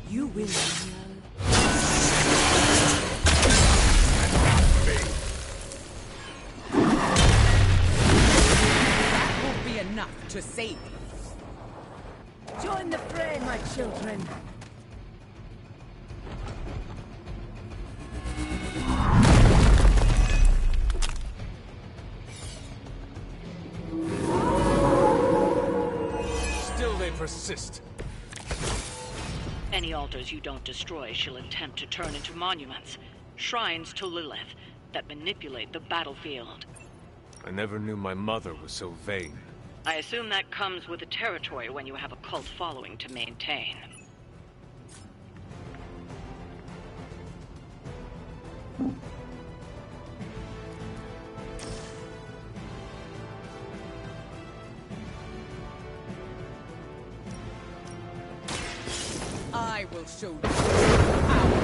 [SPEAKER 11] You will That won't be enough to save you. Join the fray, my children.
[SPEAKER 3] Still they persist.
[SPEAKER 16] Any altars you don't destroy she'll attempt to turn into monuments, shrines to Lilith, that manipulate the battlefield.
[SPEAKER 3] I never knew my mother was so vain.
[SPEAKER 16] I assume that comes with the territory when you have a cult following to maintain.
[SPEAKER 11] I will show you power.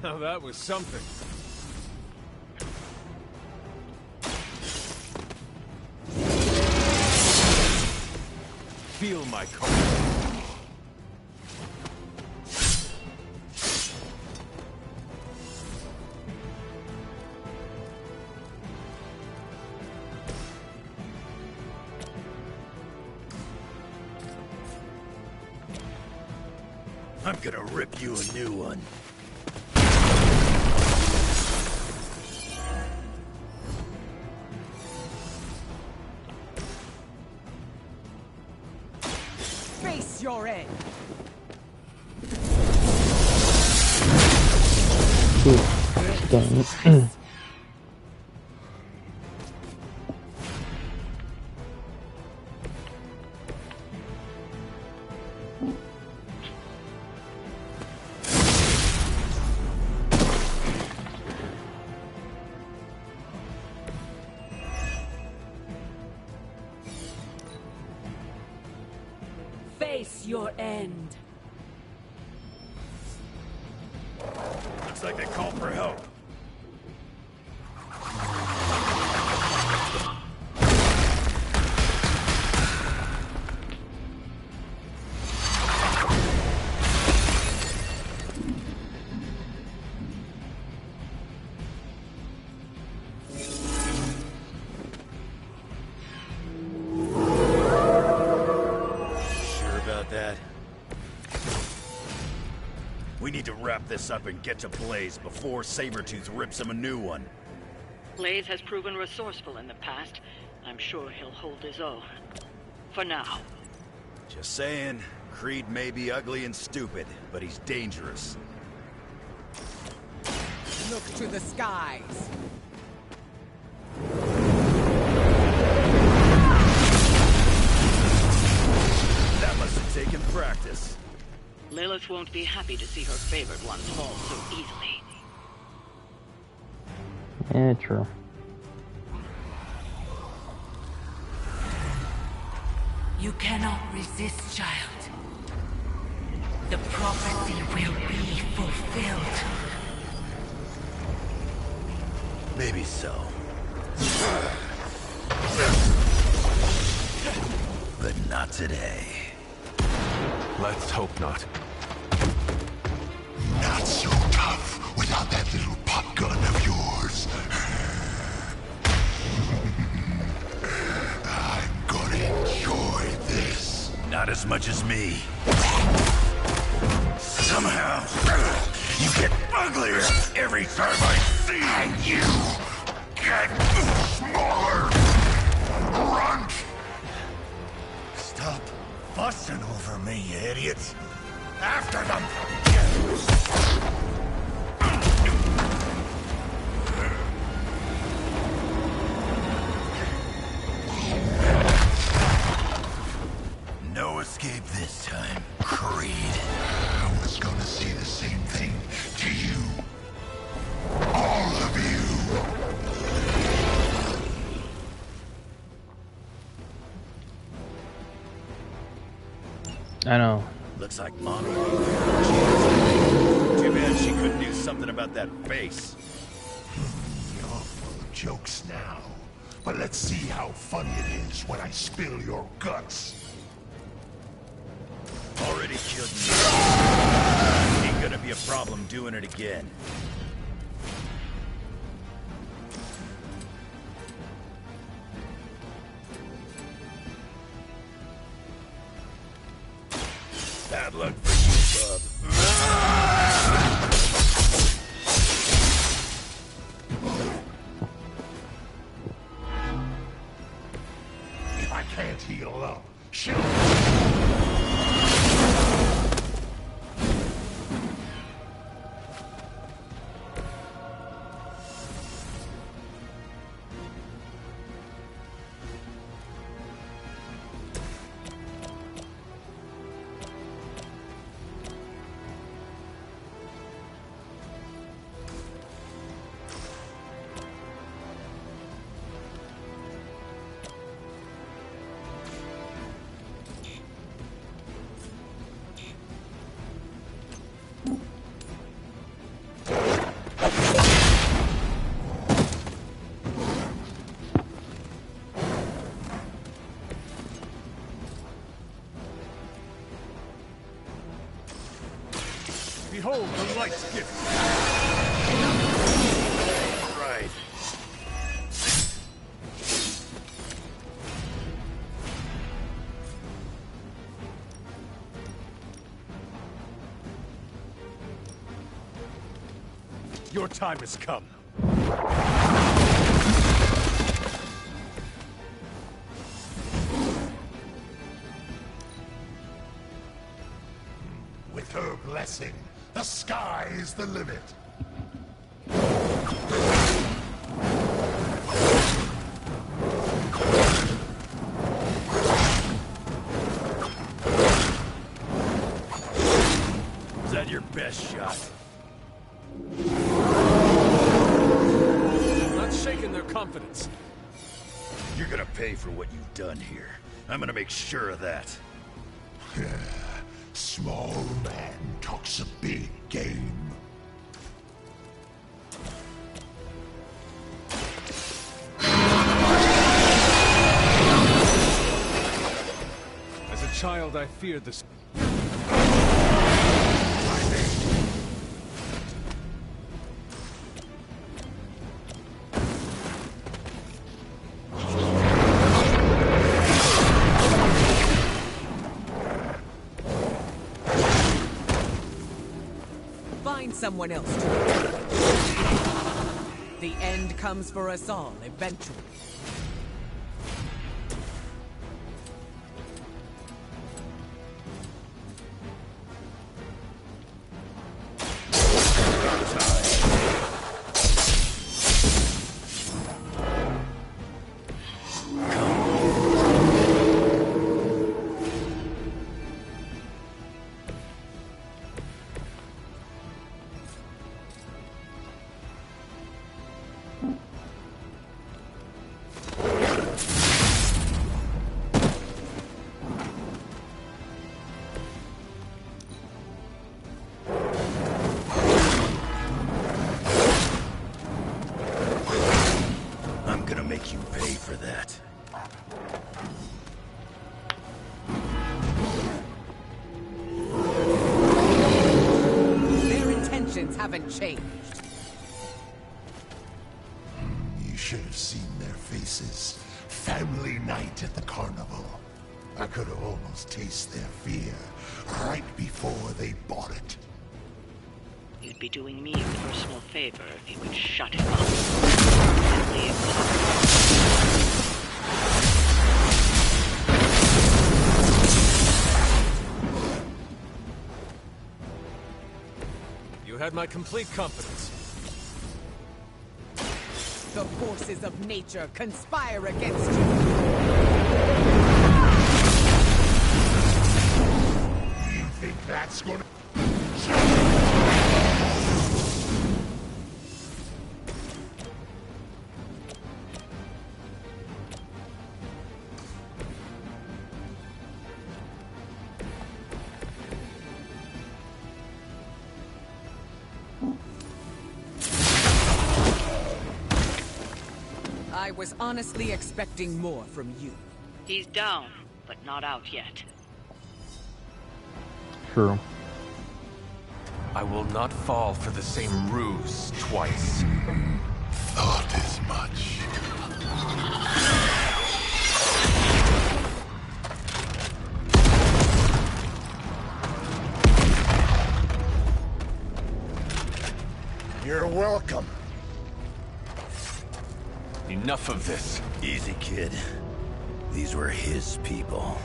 [SPEAKER 3] Now that was something. Feel my cold.
[SPEAKER 17] I'm gonna rip you a new one.
[SPEAKER 11] Face your end.
[SPEAKER 1] Dang.
[SPEAKER 11] Face your end.
[SPEAKER 17] Looks like they called for help. That. We need to wrap this up and get to Blaze before Sabretooth rips him a new one.
[SPEAKER 16] Blaze has proven resourceful in the past. I'm sure he'll hold his own. For now.
[SPEAKER 17] Just saying, Creed may be ugly and stupid, but he's dangerous.
[SPEAKER 11] Look to the skies.
[SPEAKER 17] That must have taken practice.
[SPEAKER 16] Lilith won't be happy to see her favorite ones fall so easily.
[SPEAKER 1] Yeah, true.
[SPEAKER 18] You cannot resist, child. The prophecy will be fulfilled.
[SPEAKER 17] Maybe so. But not today.
[SPEAKER 3] Let's hope not.
[SPEAKER 15] Not so tough without that little pop gun of yours. I'm gonna enjoy this.
[SPEAKER 17] Not as much as me. Somehow, you get
[SPEAKER 15] uglier every time I see you get smaller. Grunt! Stop fussing over me, you idiots. After them! No escape this time, Creed. I was gonna say the same thing to you. All of you.
[SPEAKER 1] I know.
[SPEAKER 17] Looks like Mommy. Too bad she couldn't do something about that face.
[SPEAKER 15] You're full of jokes now. But let's see how funny it is when I spill your guts.
[SPEAKER 17] Already killed me. Ain't gonna be a problem doing it again. Bad luck for you, bub.
[SPEAKER 15] If I can't heal up, shoot!
[SPEAKER 17] Behold the light's gift. Right.
[SPEAKER 9] Your time has come.
[SPEAKER 15] With her blessing, the sky is the limit.
[SPEAKER 17] Is that your best shot?
[SPEAKER 9] Not shaking their confidence.
[SPEAKER 17] You're gonna pay for what you've done here. I'm gonna make sure of that.
[SPEAKER 15] Small man talks a big game.
[SPEAKER 9] As a child, I feared this.
[SPEAKER 11] Find someone else to. The end comes for us all eventually.
[SPEAKER 17] Make you pay for that.
[SPEAKER 11] Their intentions haven't changed.
[SPEAKER 15] You should have seen their faces. Family night at the carnival. I could have almost tasted their fear right before they bought it.
[SPEAKER 16] You'd be doing me a personal favor if you could shut him up. Simply
[SPEAKER 3] You had my complete confidence.
[SPEAKER 11] The forces of nature conspire against you.
[SPEAKER 10] You think that's gonna...
[SPEAKER 11] I was honestly expecting more from you.
[SPEAKER 16] he's down, but not out yet.
[SPEAKER 1] True.
[SPEAKER 3] I will not fall for the same ruse twice.
[SPEAKER 10] Thought as much.
[SPEAKER 15] You're welcome.
[SPEAKER 3] Enough of this.
[SPEAKER 17] Easy, kid. These were his people.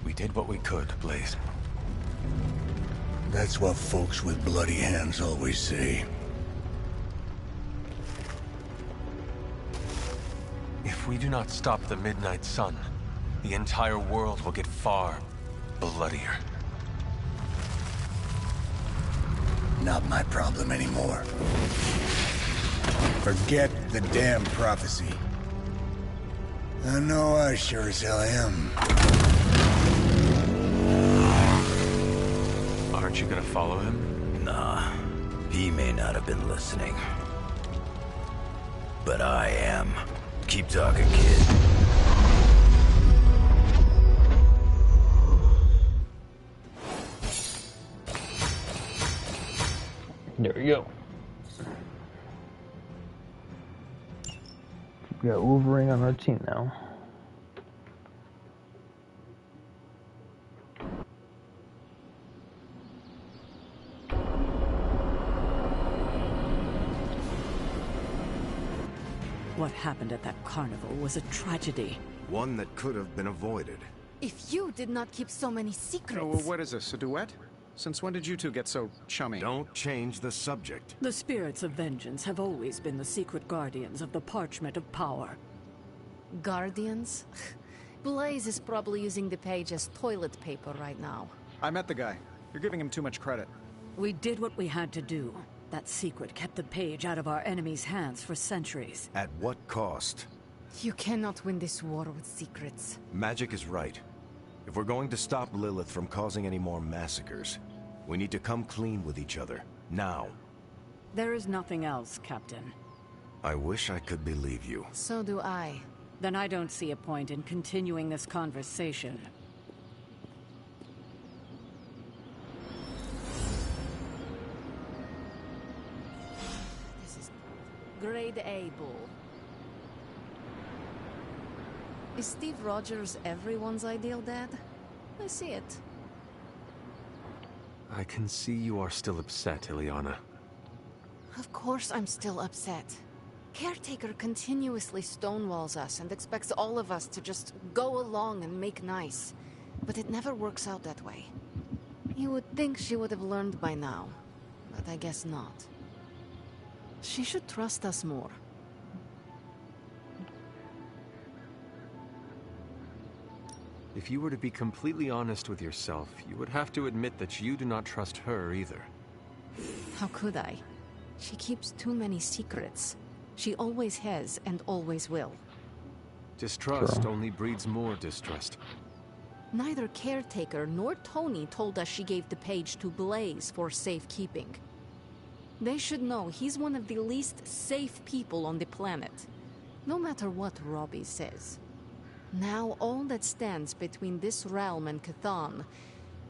[SPEAKER 3] We did what we could, Blaze.
[SPEAKER 15] That's what folks with bloody hands always say.
[SPEAKER 3] If we do not stop the Midnight Sun, the entire world will get far bloodier.
[SPEAKER 15] Not my problem anymore. Forget the damn prophecy. I know I sure as hell am.
[SPEAKER 3] Aren't you gonna follow him?
[SPEAKER 17] Nah, he may not have been listening. But I am. Keep talking, kid.
[SPEAKER 1] There we go. We got Wolverine on our team now.
[SPEAKER 13] What happened at that carnival was a tragedy.
[SPEAKER 14] One that could have been avoided.
[SPEAKER 7] If you did not keep so many secrets...
[SPEAKER 5] Oh, well, what is this, a duet? Since when did you two get so chummy?
[SPEAKER 14] Don't change the subject.
[SPEAKER 13] The spirits of vengeance have always been the secret guardians of the parchment of power.
[SPEAKER 7] Guardians? Blaze is probably using the page as toilet paper right now.
[SPEAKER 5] I met the guy. You're giving him too much credit.
[SPEAKER 13] We did what we had to do. That secret kept the page out of our enemies' hands for centuries.
[SPEAKER 14] At what cost?
[SPEAKER 7] You cannot win this war with secrets.
[SPEAKER 14] Magic is right. If we're going to stop Lilith from causing any more massacres, we need to come clean with each other. Now.
[SPEAKER 13] There is nothing else, Captain.
[SPEAKER 14] I wish I could believe you.
[SPEAKER 7] So do I.
[SPEAKER 13] Then I don't see a point in continuing this conversation.
[SPEAKER 7] This is grade A bull. Is Steve Rogers everyone's ideal dad? I see it.
[SPEAKER 3] I can see you are still upset, Ileana.
[SPEAKER 7] Of course I'm still upset. Caretaker continuously stonewalls us and expects all of us to just go along and make nice. But it never works out that way. You would think she would have learned by now, but I guess not. She should trust us more.
[SPEAKER 3] If you were to be completely honest with yourself, you would have to admit that you do not trust her either.
[SPEAKER 7] How could I? She keeps too many secrets. She always has and always will.
[SPEAKER 3] Distrust only breeds more distrust.
[SPEAKER 7] Neither Caretaker nor Tony told us she gave the page to Blaze for safekeeping. They should know he's one of the least safe people on the planet. No matter what Robbie says. Now all that stands between this realm and Cthon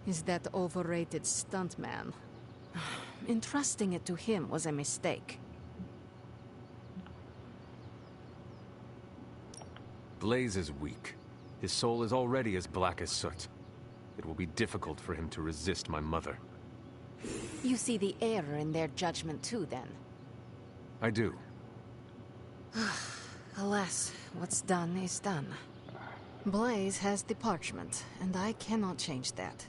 [SPEAKER 7] is that overrated stuntman. Entrusting it to him was a mistake.
[SPEAKER 3] Blaze is weak. His soul is already as black as soot. It will be difficult for him to resist my mother.
[SPEAKER 7] You see the error in their judgment too, then?
[SPEAKER 3] I do.
[SPEAKER 7] Alas, what's done is done. Blaze has the parchment, and I cannot change that.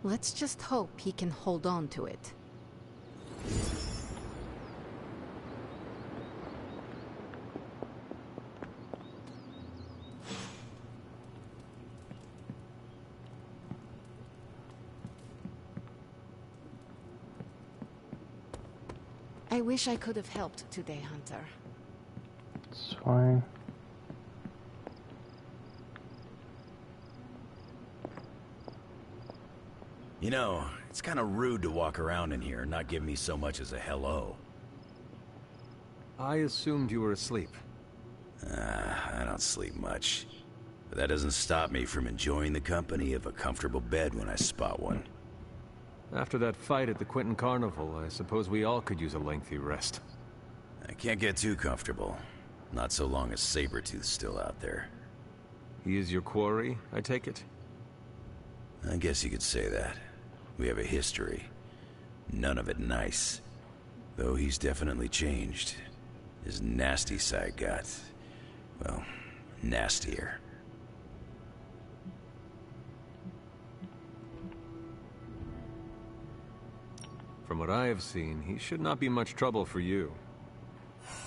[SPEAKER 7] Let's just hope he can hold on to it. I wish I could have helped today, Hunter.
[SPEAKER 1] It's fine.
[SPEAKER 17] You know, it's kind of rude to walk around in here and not give me so much as a hello.
[SPEAKER 3] I assumed you were asleep.
[SPEAKER 17] I don't sleep much. But that doesn't stop me from enjoying the company of a comfortable bed when I spot one.
[SPEAKER 3] After that fight at the Quentin Carnival, I suppose we all could use a lengthy rest.
[SPEAKER 17] I can't get too comfortable. Not so long as Sabretooth's still out there.
[SPEAKER 3] He is your quarry, I take it?
[SPEAKER 17] I guess you could say that. We have a history. None of it nice. Though he's definitely changed. His nasty side got, well, nastier.
[SPEAKER 3] From what I have seen, he should not be much trouble for you.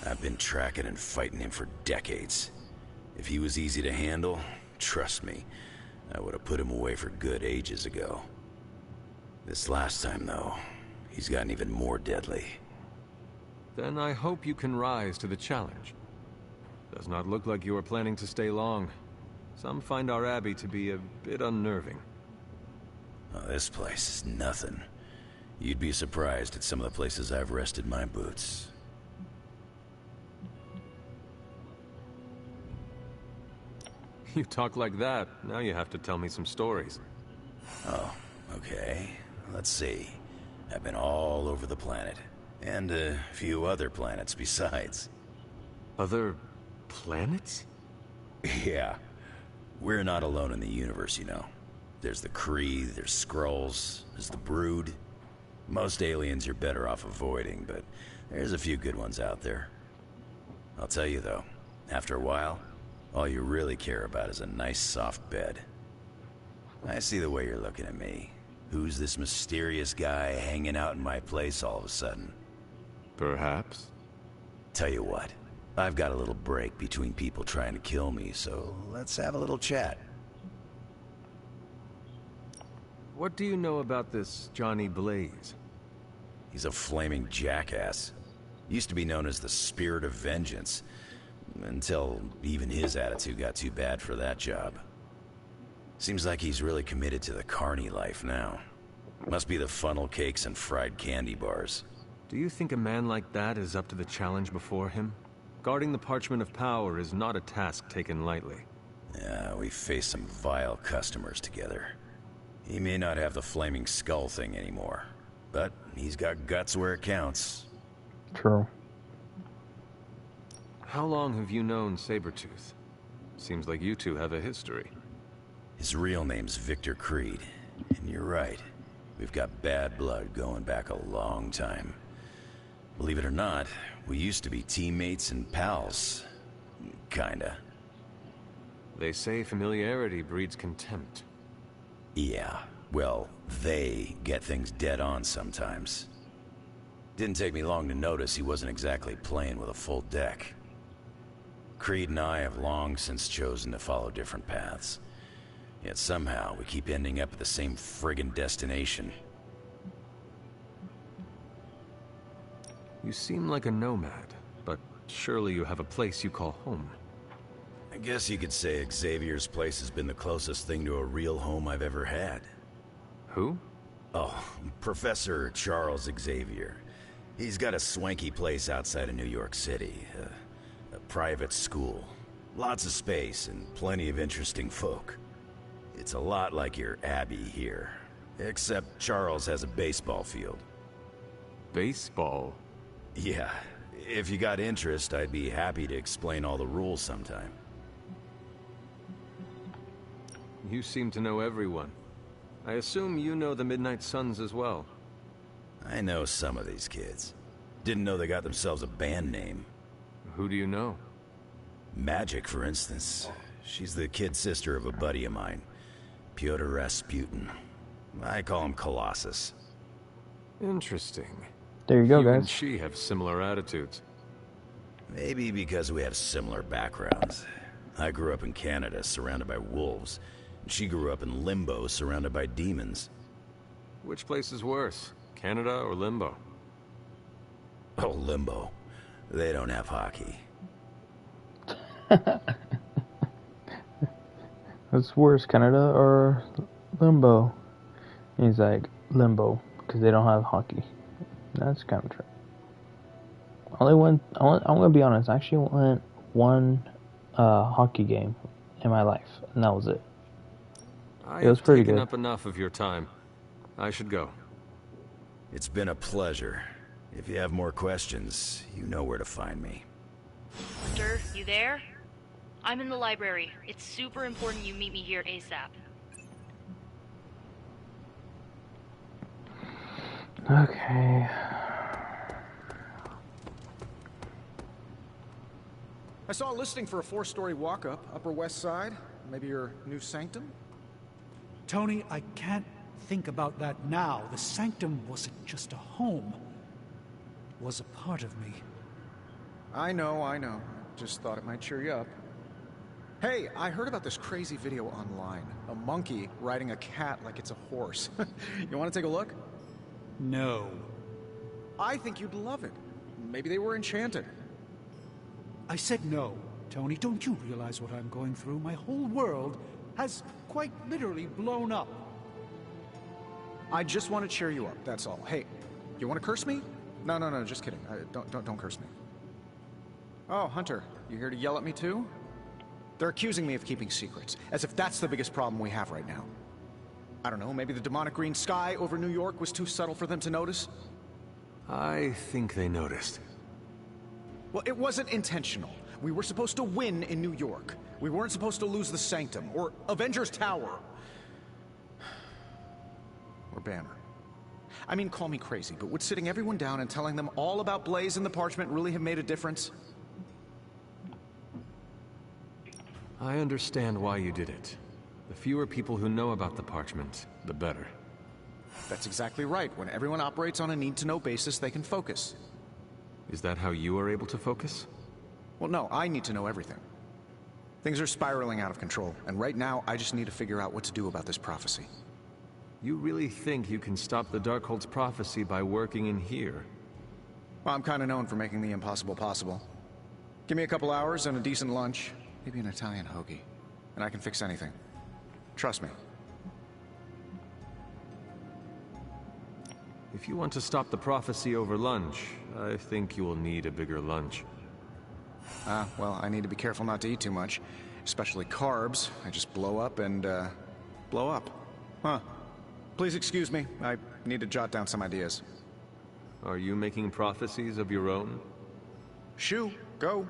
[SPEAKER 17] I've been tracking and fighting him for decades. If he was easy to handle, trust me, I would have put him away for good ages ago. This last time, though, he's gotten even more deadly.
[SPEAKER 3] Then I hope you can rise to the challenge. Does not look like you are planning to stay long. Some find our abbey to be a bit unnerving.
[SPEAKER 17] Oh, this place is nothing. You'd be surprised at some of the places I've rested my boots.
[SPEAKER 3] You talk like that, now you have to tell me some stories.
[SPEAKER 17] Oh, okay. Let's see. I've been all over the planet. And a few other planets besides.
[SPEAKER 3] Other planets?
[SPEAKER 17] Yeah. We're not alone in the universe, you know. There's the Kree, there's Skrulls, there's the Brood. Most aliens you're better off avoiding, but there's a few good ones out there. I'll tell you though, after a while, all you really care about is a nice soft bed. I see the way you're looking at me. Who's this mysterious guy hanging out in my place all of a sudden?
[SPEAKER 3] Perhaps.
[SPEAKER 17] Tell you what, I've got a little break between people trying to kill me, so let's have a little chat.
[SPEAKER 3] What do you know about this Johnny Blaze?
[SPEAKER 17] He's a flaming jackass. Used to be known as the Spirit of Vengeance, until even his attitude got too bad for that job. Seems like he's really committed to the carny life now. Must be the funnel cakes and fried candy bars.
[SPEAKER 3] Do you think a man like that is up to the challenge before him? Guarding the Parchment of Power is not a task taken lightly.
[SPEAKER 17] Yeah, we faced some vile customers together. He may not have the flaming skull thing anymore, but he's got guts where it counts.
[SPEAKER 1] True.
[SPEAKER 3] How long have you known Sabretooth? Seems like you two have a history.
[SPEAKER 17] His real name's Victor Creed, and you're right. We've got bad blood going back a long time. Believe it or not, we used to be teammates and pals. Kinda.
[SPEAKER 3] They say familiarity breeds contempt.
[SPEAKER 17] Yeah, well, they get things dead on sometimes. Didn't take me long to notice he wasn't exactly playing with a full deck. Creed and I have long since chosen to follow different paths. Yet somehow we keep ending up at the same friggin' destination.
[SPEAKER 3] You seem like a nomad, but surely you have a place you call home.
[SPEAKER 17] I guess you could say Xavier's place has been the closest thing to a real home I've ever had.
[SPEAKER 3] Who?
[SPEAKER 17] Oh, Professor Charles Xavier. He's got a swanky place outside of New York City. A private school. Lots of space and plenty of interesting folk. It's a lot like your Abbey here, except Charles has a baseball field.
[SPEAKER 3] Baseball?
[SPEAKER 17] Yeah, if you got interest, I'd be happy to explain all the rules sometime.
[SPEAKER 3] You seem to know everyone. I assume you know the Midnight Suns as well.
[SPEAKER 17] I know some of these kids. Didn't know they got themselves a band name.
[SPEAKER 3] Who do you know?
[SPEAKER 17] Magic, for instance. She's the kid sister of a buddy of mine, Pyotr Rasputin. I call him Colossus.
[SPEAKER 3] Interesting.
[SPEAKER 1] There you go,
[SPEAKER 3] You and
[SPEAKER 1] guys.
[SPEAKER 3] she have similar attitudes.
[SPEAKER 17] Maybe because we have similar backgrounds. I grew up in Canada, surrounded by wolves. And she grew up in Limbo, surrounded by demons.
[SPEAKER 3] Which place is worse, Canada or Limbo?
[SPEAKER 17] Oh, Limbo. They don't have hockey.
[SPEAKER 1] What's worse, Canada or Limbo? He's like, Limbo, because they don't have hockey. That's kind of true. I'm gonna be honest, I actually went one hockey game in my life, and that was it.
[SPEAKER 3] I
[SPEAKER 1] It was
[SPEAKER 3] have
[SPEAKER 1] pretty
[SPEAKER 3] taken
[SPEAKER 1] good.
[SPEAKER 3] up enough of your time. I should go.
[SPEAKER 17] It's been a pleasure. If you have more questions, you know where to find me.
[SPEAKER 19] Hunter, you there? I'm in the library. It's super important you meet me here ASAP.
[SPEAKER 1] Okay.
[SPEAKER 5] I saw a listing for a 4-story walk-up, Upper West Side. Maybe your new sanctum?
[SPEAKER 12] Tony, I can't think about that now. The sanctum wasn't just a home. It was a part of me.
[SPEAKER 5] I know. Just thought it might cheer you up. Hey, I heard about this crazy video online. A monkey riding a cat like it's a horse. You want to take a look?
[SPEAKER 12] No.
[SPEAKER 5] I think you'd love it. Maybe they were enchanted.
[SPEAKER 12] I said no. Tony, don't you realize what I'm going through? My whole world has quite literally blown up.
[SPEAKER 5] I just want to cheer you up, that's all. Hey, you want to curse me? No, just kidding. Don't curse me. Oh, Hunter, you here to yell at me too? They're accusing me of keeping secrets, as if that's the biggest problem we have right now. I don't know, maybe the demonic green sky over New York was too subtle for them to notice?
[SPEAKER 3] I think they noticed.
[SPEAKER 5] Well, it wasn't intentional. We were supposed to win in New York. We weren't supposed to lose the Sanctum, or Avengers Tower. Or Banner. I mean, call me crazy, but would sitting everyone down and telling them all about Blaze and the Parchment really have made a difference?
[SPEAKER 3] I understand why you did it. The fewer people who know about the Parchment, the better.
[SPEAKER 5] That's exactly right. When everyone operates on a need-to-know basis, they can focus.
[SPEAKER 3] Is that how you are able to focus?
[SPEAKER 5] Well, no, I need to know everything. Things are spiraling out of control, and right now, I just need to figure out what to do about this prophecy.
[SPEAKER 3] You really think you can stop the Darkhold's prophecy by working in here?
[SPEAKER 5] Well, I'm kind of known for making the impossible possible. Give me a couple hours and a decent lunch, maybe an Italian hoagie, and I can fix anything. Trust me.
[SPEAKER 3] If you want to stop the prophecy over lunch, I think you will need a bigger lunch.
[SPEAKER 5] Well, I need to be careful not to eat too much, especially carbs. I just blow up and, blow up. Huh. Please excuse me. I need to jot down some ideas.
[SPEAKER 3] Are you making prophecies of your own?
[SPEAKER 5] Shoo, go.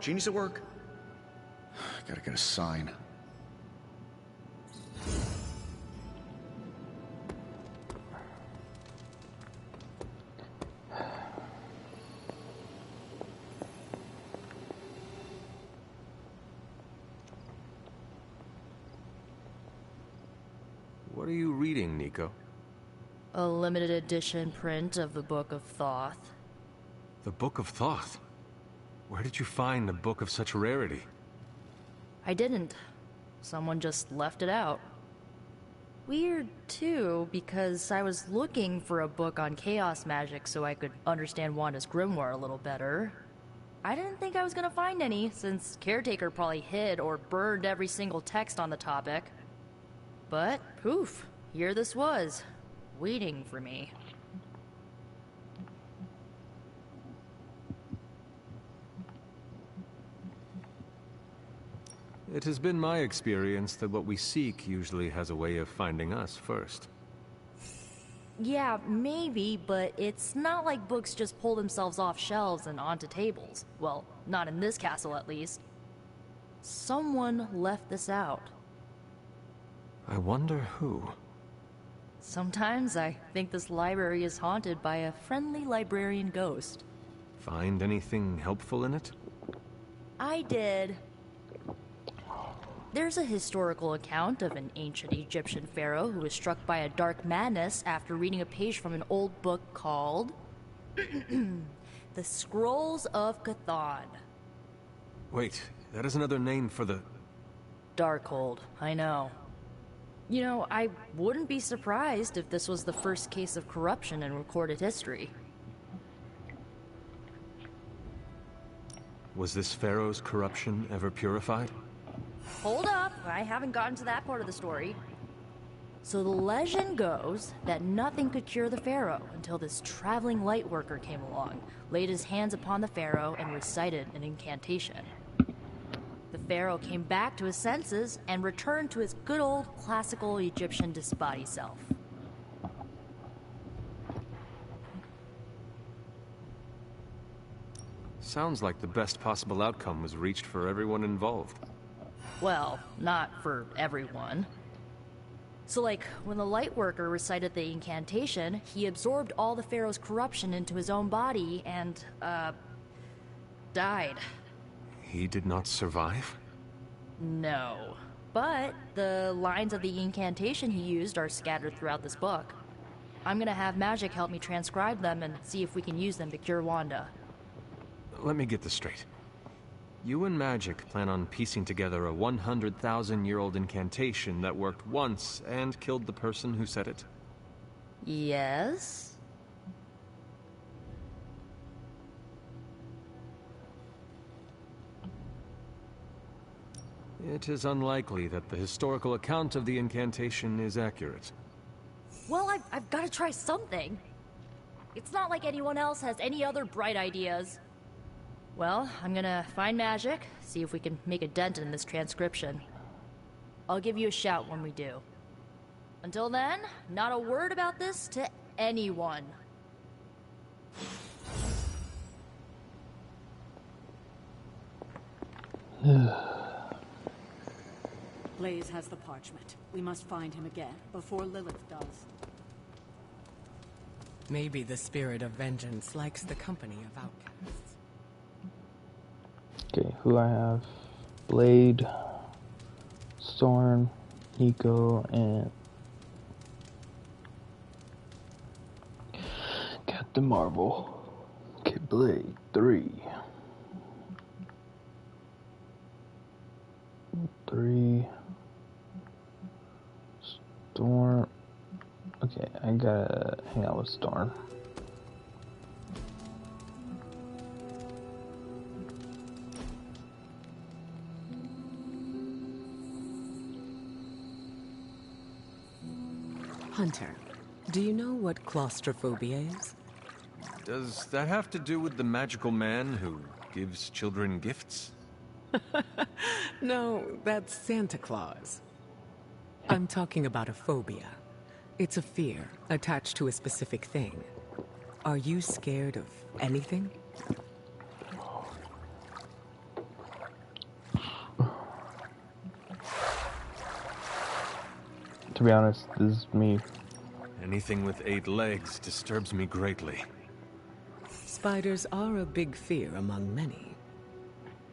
[SPEAKER 5] Genie's at work. Gotta get a sign.
[SPEAKER 3] What are you reading, Nico?
[SPEAKER 19] A limited edition print of the Book of Thoth.
[SPEAKER 3] The Book of Thoth? Where did you find a book of such rarity?
[SPEAKER 19] I didn't. Someone just left it out. Weird, too, because I was looking for a book on chaos magic so I could understand Wanda's grimoire a little better. I didn't think I was gonna find any, since Caretaker probably hid or burned every single text on the topic. But, poof, here this was, waiting for me.
[SPEAKER 3] It has been my experience that what we seek usually has a way of finding us first.
[SPEAKER 19] Yeah, maybe, but it's not like books just pull themselves off shelves and onto tables. Well, not in this castle at least. Someone left this out.
[SPEAKER 3] I wonder who.
[SPEAKER 19] Sometimes I think this library is haunted by a friendly librarian ghost.
[SPEAKER 3] Find anything helpful in it?
[SPEAKER 19] I did. There's a historical account of an ancient Egyptian pharaoh who was struck by a dark madness after reading a page from an old book called The Scrolls of Chthon.
[SPEAKER 3] Wait, that is another name for the...
[SPEAKER 19] Darkhold, I know. You know, I wouldn't be surprised if this was the first case of corruption in recorded history.
[SPEAKER 3] Was this pharaoh's corruption ever purified?
[SPEAKER 19] Hold up, I haven't gotten to that part of the story. So the legend goes that nothing could cure the pharaoh until this traveling light worker came along, laid his hands upon the pharaoh, and recited an incantation. The pharaoh came back to his senses and returned to his good old classical Egyptian disembodied self.
[SPEAKER 3] Sounds like the best possible outcome was reached for everyone involved.
[SPEAKER 19] Well, not for everyone. So like, when the light worker recited the incantation, he absorbed all the pharaoh's corruption into his own body and, died.
[SPEAKER 3] He did not survive?
[SPEAKER 19] No. But the lines of the incantation he used are scattered throughout this book. I'm gonna have Magic help me transcribe them and see if we can use them to cure Wanda.
[SPEAKER 3] Let me get this straight. You and Magic plan on piecing together a 100,000-year-old incantation that worked once and killed the person who said it?
[SPEAKER 19] Yes?
[SPEAKER 3] It is unlikely that the historical account of the incantation is accurate.
[SPEAKER 19] Well, I've got to try something. It's not like anyone else has any other bright ideas. Well, I'm gonna find Magic, see if we can make a dent in this transcription. I'll give you a shout when we do. Until then, not a word about this to anyone.
[SPEAKER 13] Blaze has the parchment. We must find him again, before Lilith does.
[SPEAKER 11] Maybe the spirit of vengeance likes the company of outcasts.
[SPEAKER 1] Okay, who I have? Blade, Storm, Nico, and Captain Marvel. Okay, Blade, 3. 3. Storm. Okay, I gotta hang out with Storm.
[SPEAKER 11] Hunter, do you know what claustrophobia is?
[SPEAKER 3] Does that have to do with the magical man who gives children gifts?
[SPEAKER 11] No, that's Santa Claus. I'm talking about a phobia. It's a fear attached to a specific thing. Are you scared of anything?
[SPEAKER 1] To be honest, this is me.
[SPEAKER 3] Anything with 8 legs disturbs me greatly.
[SPEAKER 11] Spiders are a big fear among many.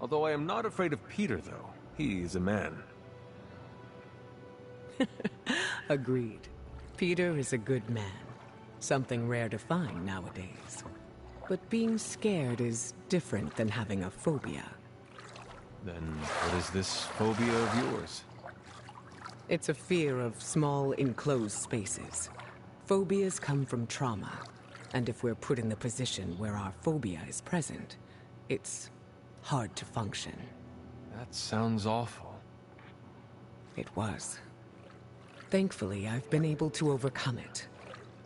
[SPEAKER 3] Although I am not afraid of Peter, though. He is a man.
[SPEAKER 11] Agreed. Peter is a good man. Something rare to find nowadays. But being scared is different than having a phobia.
[SPEAKER 3] Then what is this phobia of yours?
[SPEAKER 11] It's a fear of small, enclosed spaces. Phobias come from trauma. And if we're put in the position where our phobia is present, it's hard to function.
[SPEAKER 3] That sounds awful.
[SPEAKER 11] It was. Thankfully, I've been able to overcome it.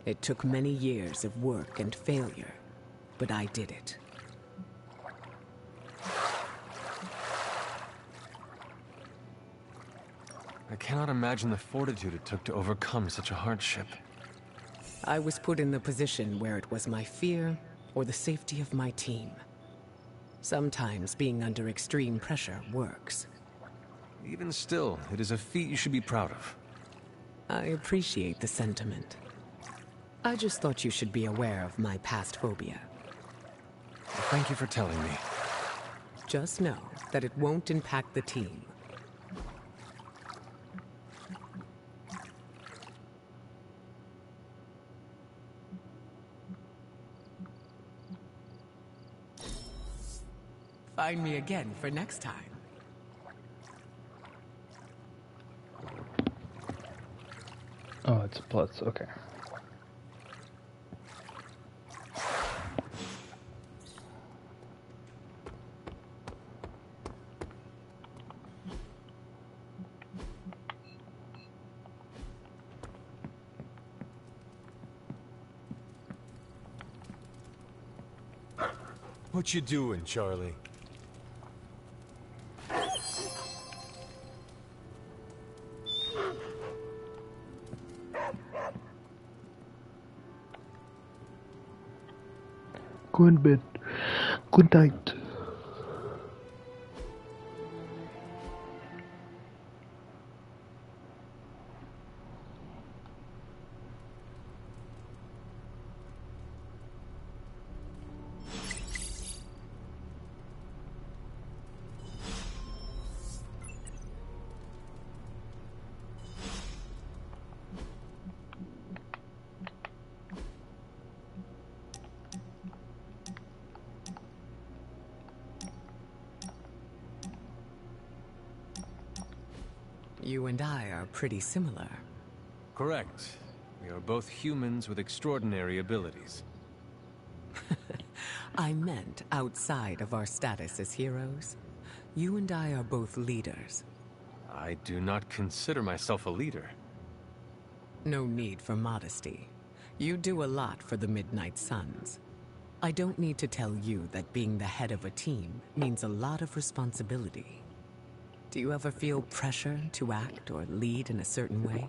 [SPEAKER 11] It took many years of work and failure, but I did it.
[SPEAKER 3] I cannot imagine the fortitude it took to overcome such a hardship.
[SPEAKER 11] I was put in the position where it was my fear or the safety of my team. Sometimes being under extreme pressure works.
[SPEAKER 3] Even still, it is a feat you should be proud of.
[SPEAKER 11] I appreciate the sentiment. I just thought you should be aware of my past phobia.
[SPEAKER 3] Thank you for telling me.
[SPEAKER 11] Just know that it won't impact the team. Find me again for next time.
[SPEAKER 1] Oh, it's a plus, okay.
[SPEAKER 3] What you doing, Charlie?
[SPEAKER 1] Go in bed. Good night.
[SPEAKER 11] You and I are pretty similar.
[SPEAKER 3] Correct. We are both humans with extraordinary abilities.
[SPEAKER 11] I meant outside of our status as heroes. You and I are both leaders.
[SPEAKER 3] I do not consider myself a leader.
[SPEAKER 11] No need for modesty. You do a lot for the Midnight Suns. I don't need to tell you that being the head of a team means a lot of responsibility. Do you ever feel pressure to act or lead in a certain way?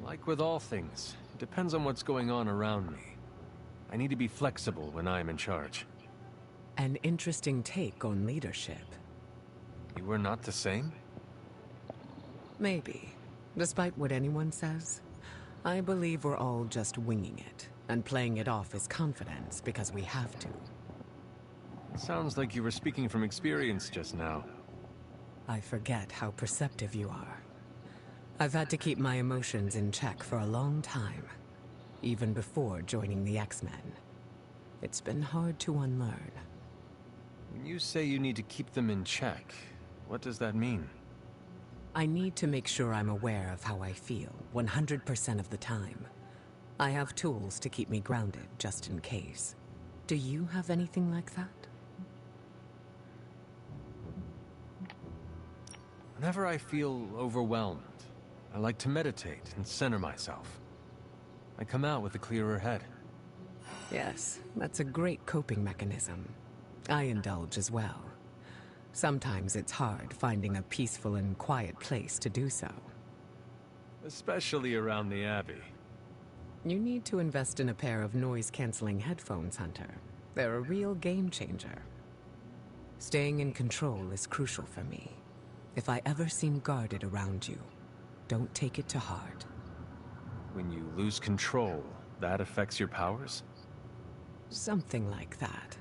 [SPEAKER 3] Like with all things, it depends on what's going on around me. I need to be flexible when I am in charge.
[SPEAKER 11] An interesting take on leadership.
[SPEAKER 3] You were not the same?
[SPEAKER 11] Maybe. Despite what anyone says, I believe we're all just winging it and playing it off as confidence because we have to.
[SPEAKER 3] It sounds like you were speaking from experience just now.
[SPEAKER 11] I forget how perceptive you are. I've had to keep my emotions in check for a long time, even before joining the X-Men. It's been hard to unlearn.
[SPEAKER 3] When you say you need to keep them in check, what does that mean?
[SPEAKER 11] I need to make sure I'm aware of how I feel 100% of the time. I have tools to keep me grounded just in case. Do you have anything like that?
[SPEAKER 3] Whenever I feel overwhelmed, I like to meditate and center myself. I come out with a clearer head.
[SPEAKER 11] Yes, that's a great coping mechanism. I indulge as well. Sometimes it's hard finding a peaceful and quiet place to do so.
[SPEAKER 3] Especially around the Abbey.
[SPEAKER 11] You need to invest in a pair of noise-canceling headphones, Hunter. They're a real game changer. Staying in control is crucial for me. If I ever seem guarded around you, don't take it to heart.
[SPEAKER 3] When you lose control, that affects your powers?
[SPEAKER 11] Something like that.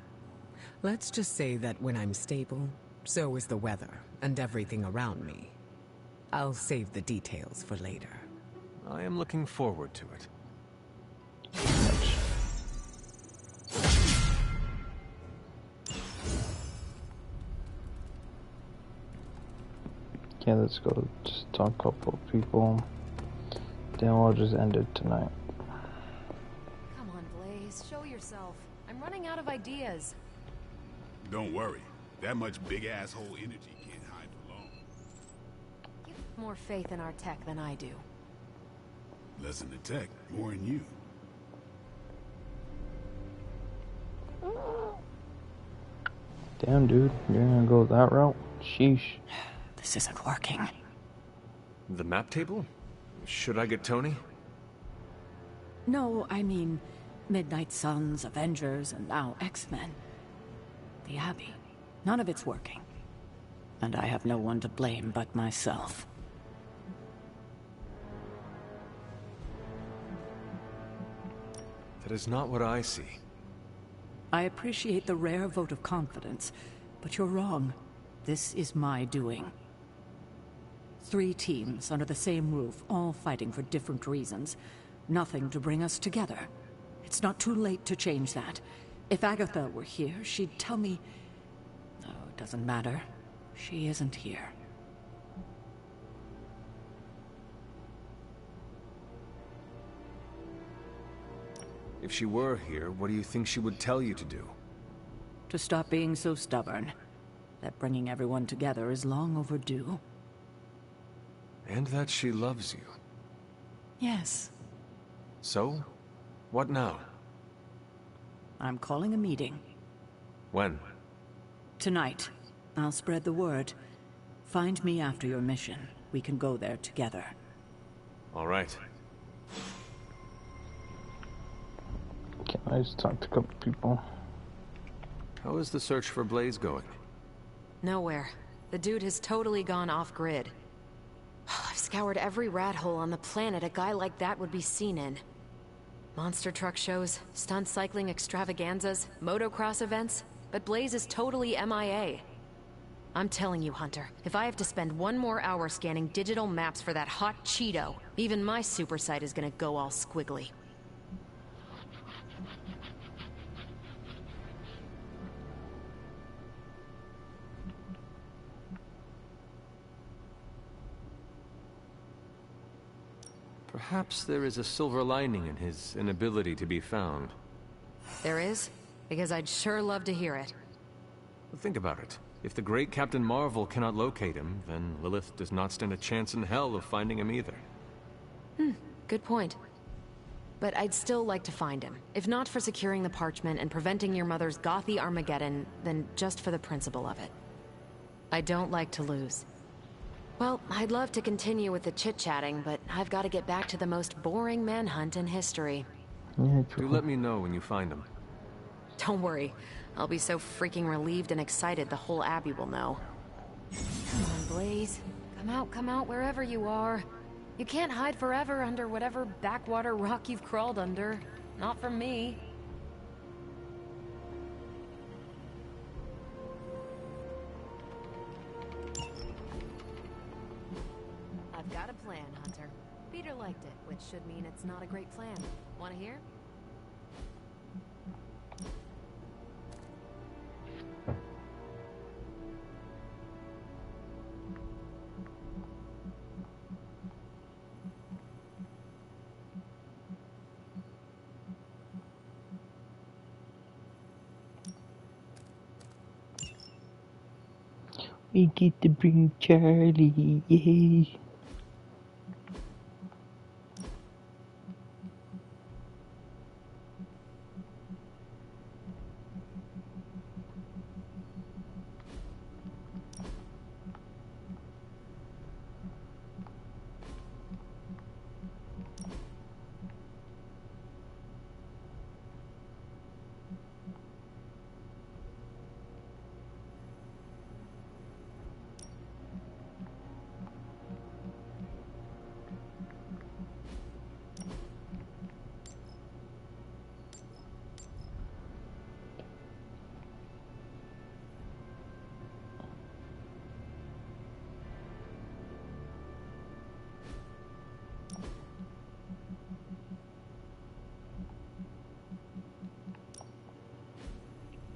[SPEAKER 11] Let's just say that when I'm stable, so is the weather and everything around me. I'll save the details for later.
[SPEAKER 3] I am looking forward to it.
[SPEAKER 1] Yeah, let's go just talk to a couple of people. Then we'll just end it tonight.
[SPEAKER 6] Come on, Blaze, show yourself. I'm running out of ideas.
[SPEAKER 10] Don't worry. That much big asshole energy can't hide for long.
[SPEAKER 6] You have more faith in our tech than I do.
[SPEAKER 10] Less in the tech, more in you.
[SPEAKER 1] Damn, dude, you're gonna go that route? Sheesh.
[SPEAKER 13] This isn't working.
[SPEAKER 3] The map table? Should I get Tony?
[SPEAKER 13] No, I mean Midnight Suns, Avengers, and now X-Men. The Abbey. None of it's working. And I have no one to blame but myself.
[SPEAKER 3] That is not what I see.
[SPEAKER 13] I appreciate the rare vote of confidence, but you're wrong. This is my doing. 3 teams under the same roof, all fighting for different reasons. Nothing to bring us together. It's not too late to change that. If Agatha were here, she'd tell me... Oh, it doesn't matter. She isn't here.
[SPEAKER 3] If she were here, what do you think she would tell you to do?
[SPEAKER 13] To stop being so stubborn. That bringing everyone together is long overdue.
[SPEAKER 3] And that she loves you.
[SPEAKER 13] Yes.
[SPEAKER 3] So? What now?
[SPEAKER 13] I'm calling a meeting.
[SPEAKER 3] When?
[SPEAKER 13] Tonight. I'll spread the word. Find me after your mission. We can go there together.
[SPEAKER 3] All right.
[SPEAKER 1] Can I just talk to a couple people?
[SPEAKER 3] How is the search for Blaze going?
[SPEAKER 6] Nowhere. The dude has totally gone off-grid. I've scoured every rat hole on the planet a guy like that would be seen in. Monster truck shows, stunt cycling extravaganzas, motocross events, but Blaze is totally MIA. I'm telling you, Hunter, if I have to spend 1 more hour scanning digital maps for that hot Cheeto, even my super sight is gonna go all squiggly.
[SPEAKER 3] Perhaps there is a silver lining in his inability to be found.
[SPEAKER 6] There is? Because I'd sure love to hear it.
[SPEAKER 3] Think about it. If the great Captain Marvel cannot locate him, then Lilith does not stand a chance in hell of finding him either.
[SPEAKER 6] Good point. But I'd still like to find him. If not for securing the parchment and preventing your mother's gothy Armageddon, then just for the principle of it. I don't like to lose. Well, I'd love to continue with the chit-chatting, but I've got to get back to the most boring manhunt in history.
[SPEAKER 1] Yeah,
[SPEAKER 3] Do let me know when you find him.
[SPEAKER 6] Don't worry. I'll be so freaking relieved and excited the whole Abbey will know. Come on, Blaze. Come out wherever you are. You can't hide forever under whatever backwater rock you've crawled under. Not from me. I've got a plan, Hunter. Peter liked it, which should mean it's not a great plan. Want to hear?
[SPEAKER 1] We get to bring Charlie, yay!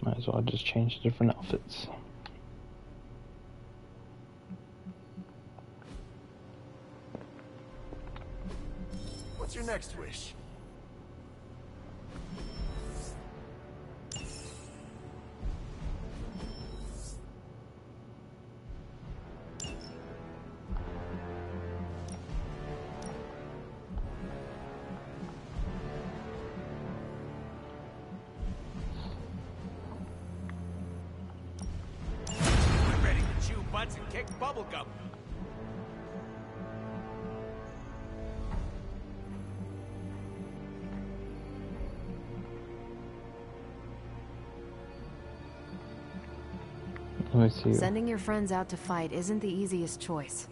[SPEAKER 1] Might as well just change different outfits.
[SPEAKER 8] What's your next wish?
[SPEAKER 9] perfect bubblegum.
[SPEAKER 1] Let me see.
[SPEAKER 6] Sending your friends out to fight isn't the easiest choice.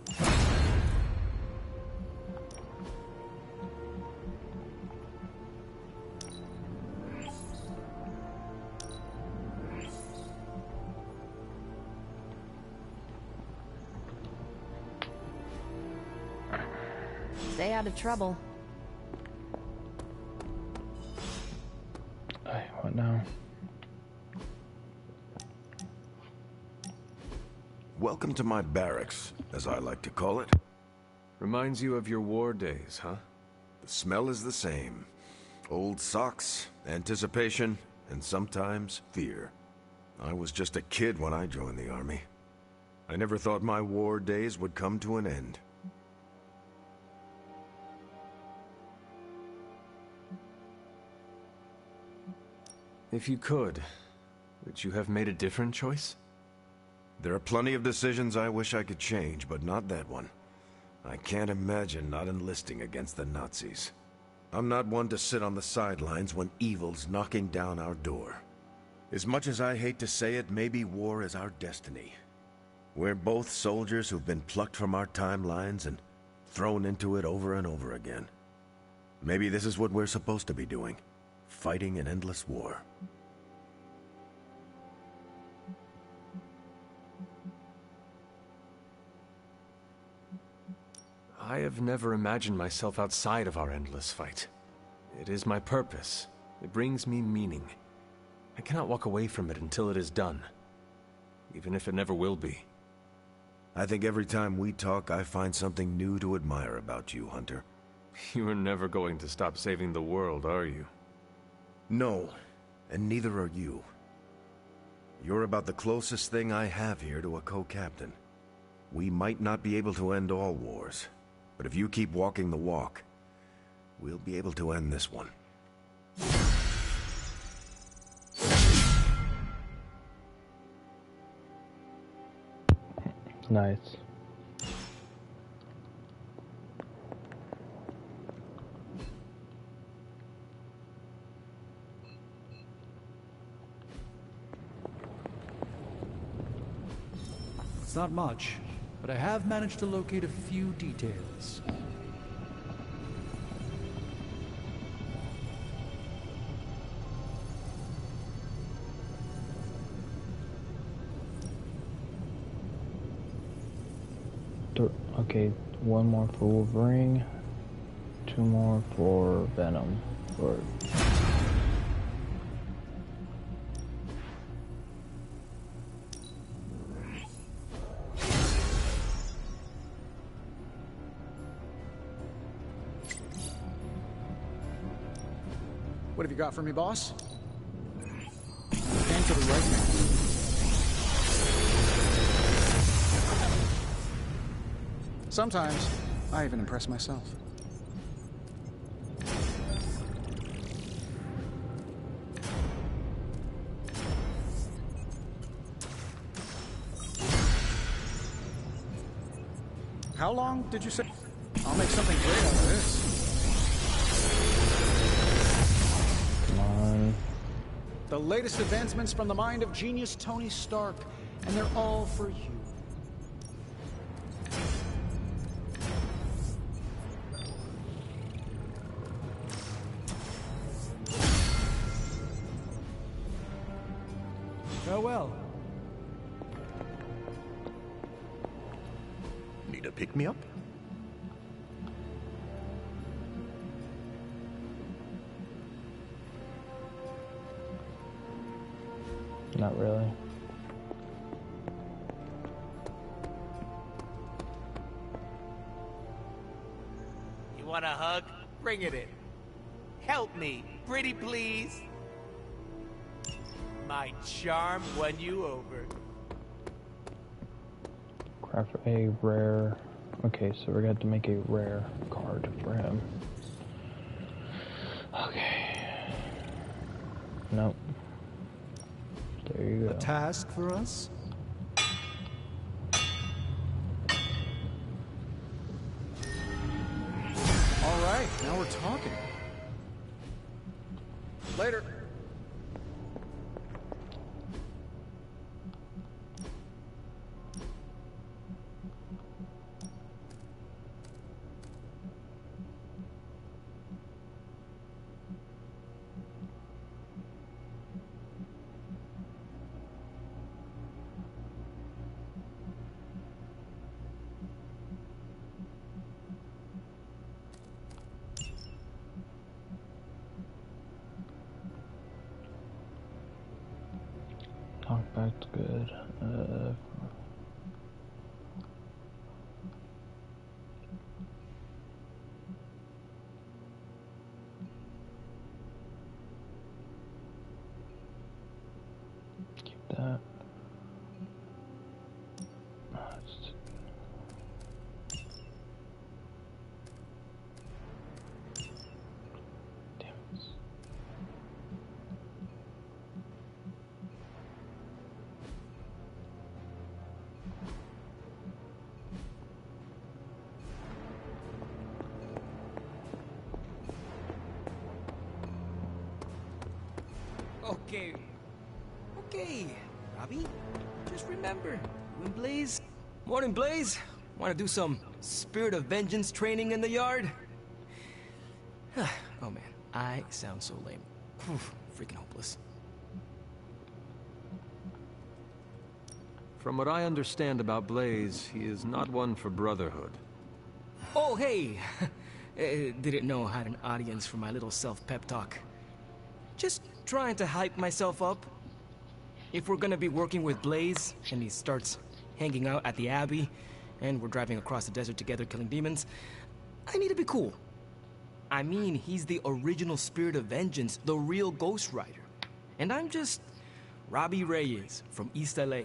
[SPEAKER 6] Stay out of trouble.
[SPEAKER 1] Hey, what now?
[SPEAKER 14] Welcome to my barracks, as I like to call it.
[SPEAKER 3] Reminds you of your war days, huh?
[SPEAKER 14] The smell is the same. Old socks, anticipation, and sometimes fear. I was just a kid when I joined the army. I never thought my war days would come to an end.
[SPEAKER 3] If you could, would you have made a different choice?
[SPEAKER 14] There are plenty of decisions I wish I could change, but not that one. I can't imagine not enlisting against the Nazis. I'm not one to sit on the sidelines when evil's knocking down our door. As much as I hate to say it, maybe war is our destiny. We're both soldiers who've been plucked from our timelines and thrown into it over and over again. Maybe this is what we're supposed to be doing, fighting an endless war.
[SPEAKER 3] I have never imagined myself outside of our endless fight. It is my purpose. It brings me meaning. I cannot walk away from it until it is done, even if it never will be.
[SPEAKER 14] I think every time we talk, I find something new to admire about you, Hunter.
[SPEAKER 3] You are never going to stop saving the world, are you?
[SPEAKER 14] No, and neither are you. You're about the closest thing I have here to a co-captain. We might not be able to end all wars, but if you keep walking the walk, we'll be able to end this one.
[SPEAKER 1] Nice.
[SPEAKER 12] It's not much, but I have managed to locate a few details.
[SPEAKER 1] Okay, one more for Wolverine, two more for Venom. Or
[SPEAKER 5] What have you got for me, boss? Came to the right man. Sometimes, I even impress myself. How long did you say? I'll make something great out of this.
[SPEAKER 1] come on.
[SPEAKER 5] The latest advancements from the mind of genius Tony Stark, and they're all for you.
[SPEAKER 12] Farewell.
[SPEAKER 8] Need a pick-me-up?
[SPEAKER 1] Not really.
[SPEAKER 9] You want a hug? Bring it in. Help me, pretty please. My charm won you over.
[SPEAKER 1] Craft a rare. Okay, so we're going to make a rare card for him. Okay. Nope. There you go.
[SPEAKER 12] A task for us?
[SPEAKER 5] right, now we're talking. Later.
[SPEAKER 1] Talkback's good. Keep that.
[SPEAKER 4] Okay, Robbie. Just remember, you and Blaze. Morning, Blaze. Want to do some Spirit of Vengeance training in the yard? Oh man, I sound so lame. Freaking hopeless.
[SPEAKER 3] From what I understand about Blaze, he is not one for brotherhood.
[SPEAKER 4] Oh, hey! Didn't know I had an audience for my little self-pep talk. Just trying to hype myself up. If we're gonna be working with Blaze, and he starts hanging out at the Abbey, and we're driving across the desert together killing demons, I need to be cool. I mean, he's the original Spirit of Vengeance, the real Ghost Rider. And I'm just Robbie Reyes from East LA.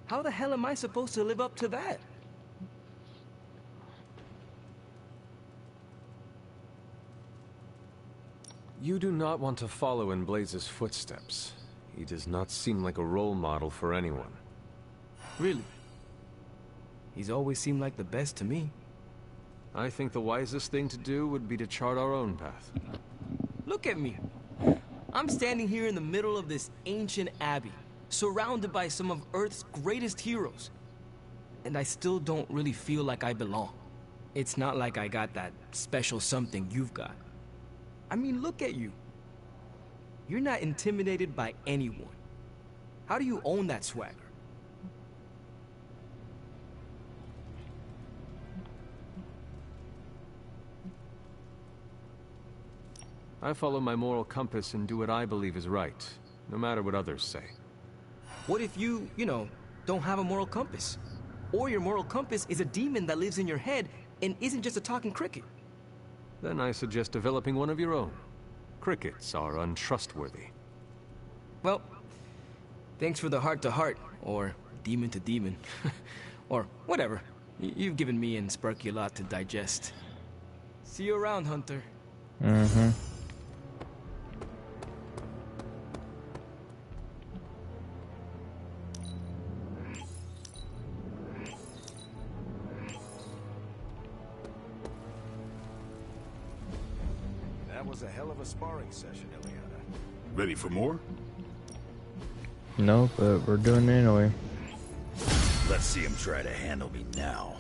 [SPEAKER 4] How the hell am I supposed to live up to that?
[SPEAKER 3] You do not want to follow in Blaze's footsteps. He does not seem like a role model for anyone.
[SPEAKER 4] Really? He's always seemed like the best to me.
[SPEAKER 3] I think the wisest thing to do would be to chart our own path.
[SPEAKER 4] Look at me. I'm standing here in the middle of this ancient abbey, surrounded by some of Earth's greatest heroes. And I still don't really feel like I belong. It's not like I got that special something you've got. I mean, look at you. You're not intimidated by anyone. How do you own that swagger?
[SPEAKER 3] I follow my moral compass and do what I believe is right, no matter what others say.
[SPEAKER 4] What if you know, don't have a moral compass? Or your moral compass is a demon that lives in your head and isn't just a talking cricket?
[SPEAKER 3] Then I suggest developing one of your own. Crickets are untrustworthy.
[SPEAKER 4] Well, thanks for the heart-to-heart, or demon-to-demon, or whatever. You've given me and Sparky a lot to digest. See you around, Hunter.
[SPEAKER 1] Mm-hmm.
[SPEAKER 14] That was a hell of a sparring session, Ileana.
[SPEAKER 10] Ready for more?
[SPEAKER 1] No, but we're doing it anyway.
[SPEAKER 17] Let's see him try to handle me now.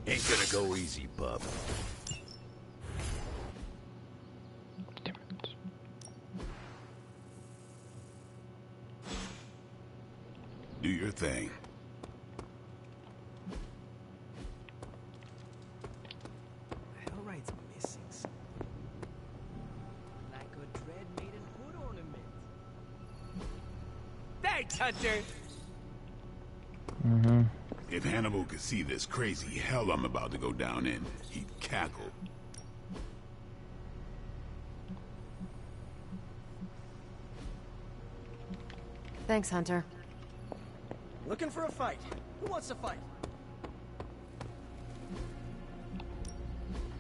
[SPEAKER 17] Ain't gonna go easy, bub.
[SPEAKER 10] Do your thing.
[SPEAKER 4] Hellright's missing something. Like a Dread Maiden hood ornament.
[SPEAKER 9] Thanks, Hunter!
[SPEAKER 1] Mm-hmm.
[SPEAKER 10] If Hannibal could see this crazy hell I'm about to go down in, he'd cackle.
[SPEAKER 6] Thanks, Hunter.
[SPEAKER 2] Looking for a fight. Who wants to fight?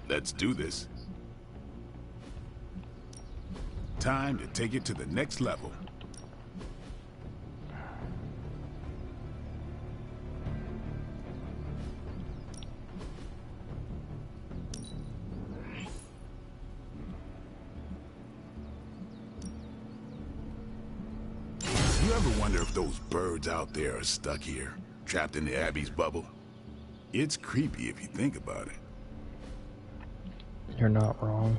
[SPEAKER 10] Let's do this. Time to take it to the next level. You ever wonder if those birds out there are stuck here, trapped in the Abbey's bubble? It's creepy if you think about it.
[SPEAKER 1] You're not wrong.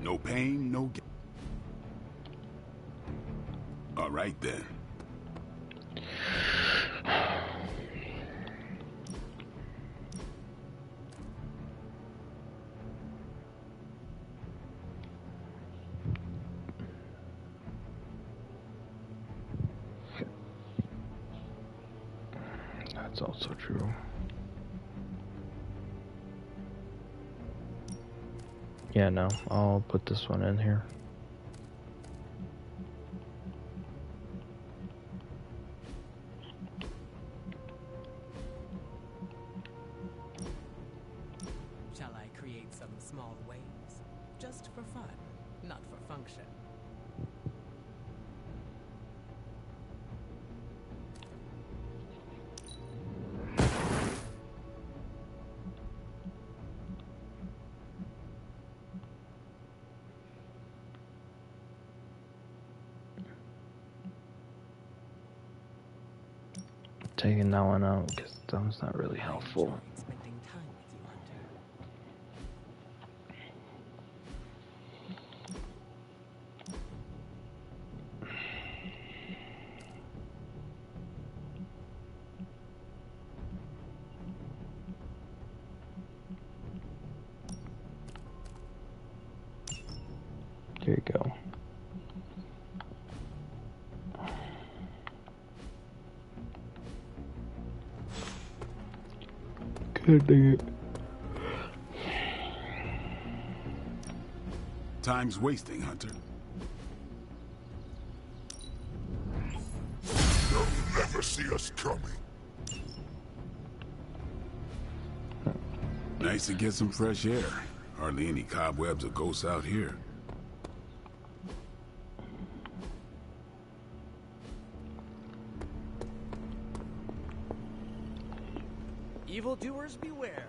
[SPEAKER 10] No pain, no gain. All right then.
[SPEAKER 1] That's also true. Yeah, no, I'll put this one in here.
[SPEAKER 11] Shall I create some small waves? Just for fun, not for function.
[SPEAKER 1] Taking that one out because that one's not really helpful.
[SPEAKER 11] Spending time with you, Hunter.
[SPEAKER 1] There you go. God dang it.
[SPEAKER 10] Time's wasting, Hunter.
[SPEAKER 15] They'll never see us coming.
[SPEAKER 10] Nice to get some fresh air. Hardly any cobwebs or ghosts out here.
[SPEAKER 2] Evildoers beware.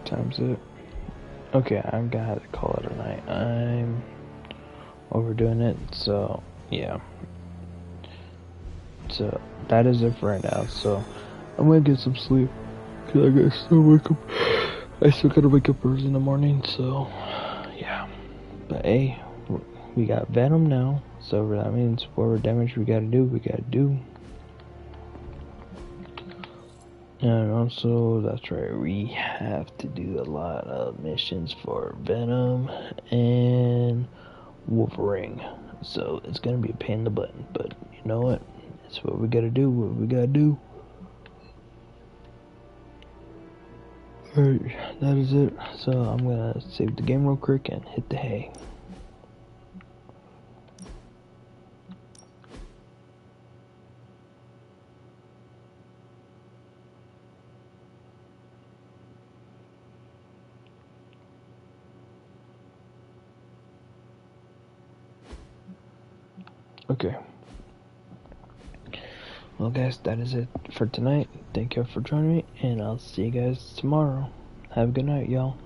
[SPEAKER 1] Time's it. Okay, I'm gonna have to call it a night. I'm overdoing it, so yeah. So that is it for right now. So I'm gonna get some sleep because I still gotta wake up early in the morning. So yeah. But hey, we got Venom now, so that means whatever damage we gotta do. And also, that's right, we have to do a lot of missions for Venom and Wolverine. So it's gonna be a pain in the butt, but you know what? It's what we gotta do, Alright, that is it. So I'm gonna save the game real quick and hit the hay. Okay. Well guys, that is it for tonight. Thank you for joining me, and I'll see you guys tomorrow. Have a good night, y'all.